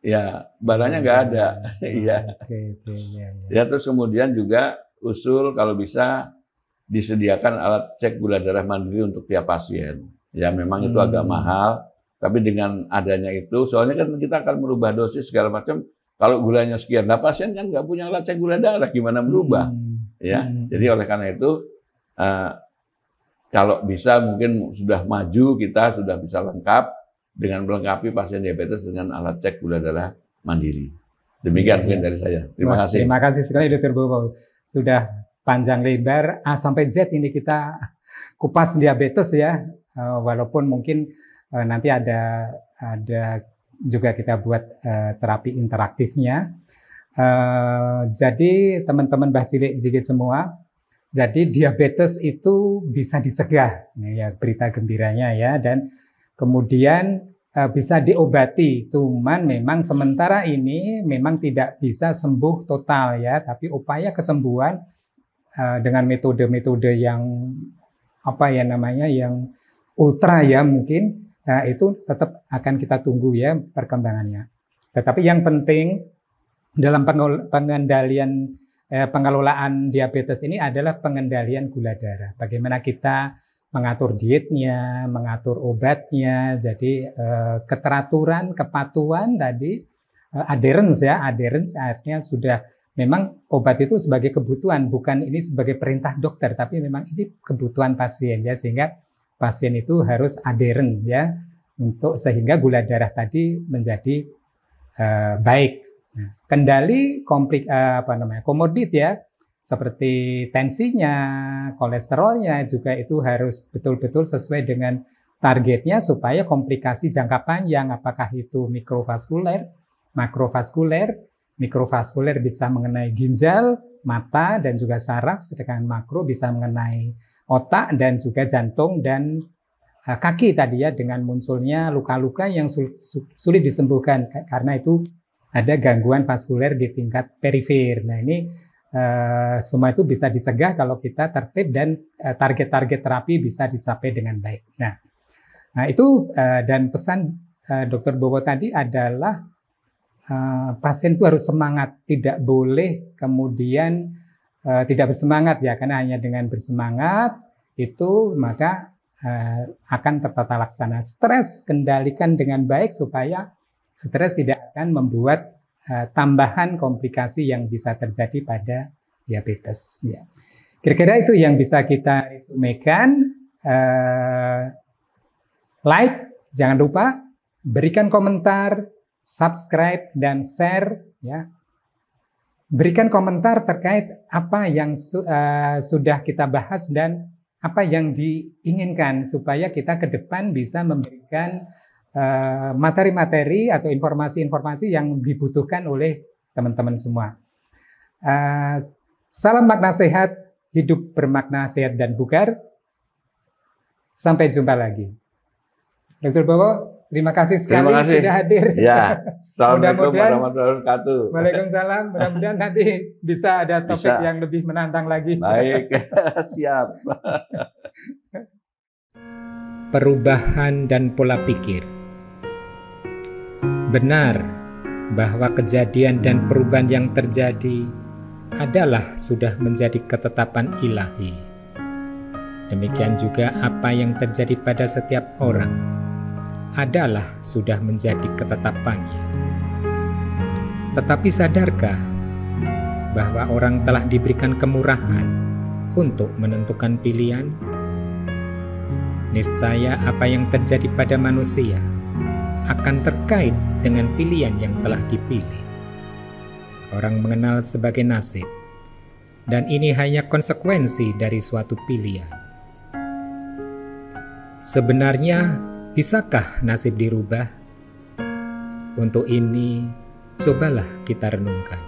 ya barangnya nggak ada, ya. Ya, terus kemudian juga usul kalau bisa disediakan alat cek gula darah mandiri untuk tiap pasien. Ya, memang itu agak mahal, tapi dengan adanya itu, soalnya kan kita akan merubah dosis segala macam. Kalau gulanya sekian, nah pasien kan nggak punya alat cek gula darah, gimana merubah? Ya, jadi oleh karena itu, kalau bisa mungkin sudah maju, kita sudah bisa lengkap dengan melengkapi pasien diabetes dengan alat cek gula darah mandiri. Demikian mungkin dari saya. Terima kasih. Terima kasih sekali Dr. Bowo. Sudah panjang lebar A sampai Z ini kita kupas diabetes, ya. Walaupun mungkin nanti ada juga kita buat terapi interaktifnya. Jadi teman-teman Mbah Cilik Zikid semua, jadi diabetes itu bisa dicegah, ya, berita gembiranya, ya, dan kemudian bisa diobati. Cuman memang sementara ini memang tidak bisa sembuh total, ya, tapi upaya kesembuhan dengan metode-metode yang yang ultra, ya, mungkin itu tetap akan kita tunggu, ya, perkembangannya. Tetapi yang penting dalam pengendalian pengelolaan diabetes ini adalah pengendalian gula darah. Bagaimana kita mengatur dietnya, mengatur obatnya, jadi keteraturan, kepatuhan tadi, adherence, ya, adherence artinya sudah memang obat itu sebagai kebutuhan, bukan ini sebagai perintah dokter, tapi memang ini kebutuhan pasien, ya, sehingga pasien itu harus adherent, ya, untuk sehingga gula darah tadi menjadi baik. Nah, kendali komorbid, ya, seperti tensinya, kolesterolnya juga itu harus betul-betul sesuai dengan targetnya supaya komplikasi jangka panjang, apakah itu mikrovaskuler, makrovaskuler. Mikrovaskuler bisa mengenai ginjal, mata, dan juga saraf, sedangkan makro bisa mengenai otak dan juga jantung dan kaki tadi, ya, dengan munculnya luka-luka yang sulit disembuhkan karena itu ada gangguan vaskuler di tingkat perifer. Nah, ini semua itu bisa dicegah kalau kita tertib dan target-target terapi bisa dicapai dengan baik. Nah itu dan pesan Dr. Bowo tadi adalah pasien itu harus semangat, tidak boleh kemudian tidak bersemangat, ya, karena hanya dengan bersemangat itu maka akan tertata laksana. Stres kendalikan dengan baik supaya stres tidak akan membuat tambahan komplikasi yang bisa terjadi pada diabetes. Ya. Kira-kira itu yang bisa kita resumekan. Like, jangan lupa berikan komentar, subscribe dan share, ya. Berikan komentar terkait apa yang sudah kita bahas dan apa yang diinginkan supaya kita ke depan bisa memberikan materi-materi atau informasi-informasi yang dibutuhkan oleh teman-teman semua. Salam makna sehat, hidup bermakna sehat dan bugar. Sampai jumpa lagi. Dr. Bowo, Terima kasih sekali Terima kasih. sudah hadir. Ya. Assalamualaikum Mudah-mudahan- warahmatullahi wabarakatuh. Waalaikumsalam. Mudah-mudahan nanti bisa ada topik Bisa. yang lebih menantang lagi. Baik, siap. Perubahan dan pola pikir. Benar bahwa kejadian dan perubahan yang terjadi adalah sudah menjadi ketetapan ilahi. Demikian juga apa yang terjadi pada setiap orang adalah sudah menjadi ketetapannya. Tetapi sadarkah bahwa orang telah diberikan kemurahan untuk menentukan pilihan? Niscaya apa yang terjadi pada manusia akan terkait dengan pilihan yang telah dipilih. Orang mengenal sebagai nasib, dan ini hanya konsekuensi dari suatu pilihan. Sebenarnya, bisakah nasib dirubah? Untuk ini, cobalah kita renungkan.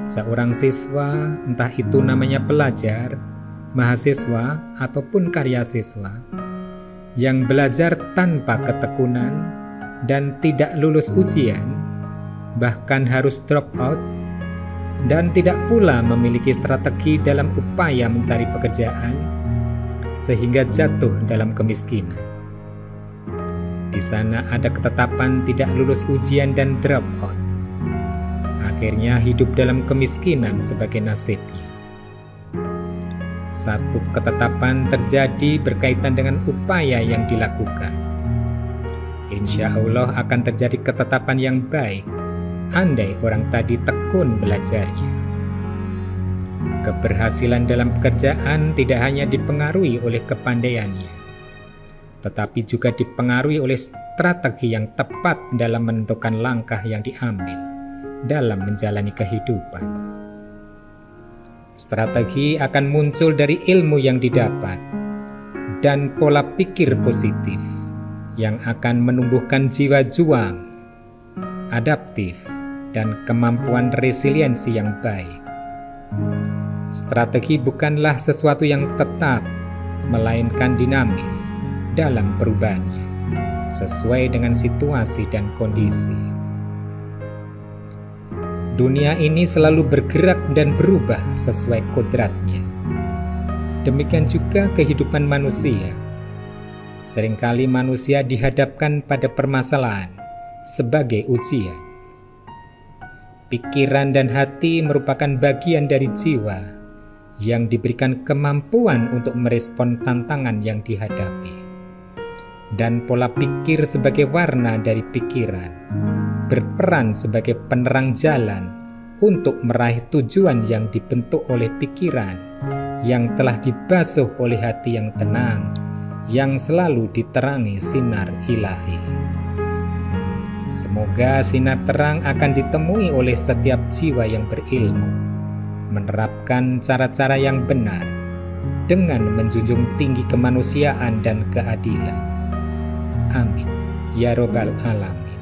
Seorang siswa, entah itu namanya pelajar, mahasiswa, ataupun karya siswa, yang belajar tanpa ketekunan dan tidak lulus ujian, bahkan harus drop out, dan tidak pula memiliki strategi dalam upaya mencari pekerjaan, sehingga jatuh dalam kemiskinan. Di sana ada ketetapan tidak lulus ujian dan drop out. Akhirnya hidup dalam kemiskinan sebagai nasibnya. Satu ketetapan terjadi berkaitan dengan upaya yang dilakukan. Insya Allah akan terjadi ketetapan yang baik andai orang tadi tekun belajarnya. Keberhasilan dalam pekerjaan tidak hanya dipengaruhi oleh kepandaiannya, tetapi juga dipengaruhi oleh strategi yang tepat dalam menentukan langkah yang diambil dalam menjalani kehidupan. Strategi akan muncul dari ilmu yang didapat dan pola pikir positif yang akan menumbuhkan jiwa juang, adaptif, dan kemampuan resiliensi yang baik. Strategi bukanlah sesuatu yang tetap, melainkan dinamis dalam perubahannya, sesuai dengan situasi dan kondisi. Dunia ini selalu bergerak dan berubah sesuai kodratnya. Demikian juga kehidupan manusia. Seringkali manusia dihadapkan pada permasalahan sebagai ujian. Pikiran dan hati merupakan bagian dari jiwa yang diberikan kemampuan untuk merespon tantangan yang dihadapi. Dan pola pikir sebagai warna dari pikiran berperan sebagai penerang jalan untuk meraih tujuan yang dibentuk oleh pikiran yang telah dibasuh oleh hati yang tenang, yang selalu diterangi sinar ilahi. Semoga sinar terang akan ditemui oleh setiap jiwa yang berilmu, menerapkan cara-cara yang benar dengan menjunjung tinggi kemanusiaan dan keadilan. Amin. Ya Robbal Alamin.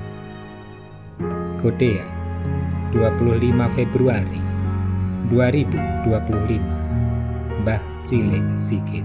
Godea, 25 Februari 2025. Mbah Cilik Sigit.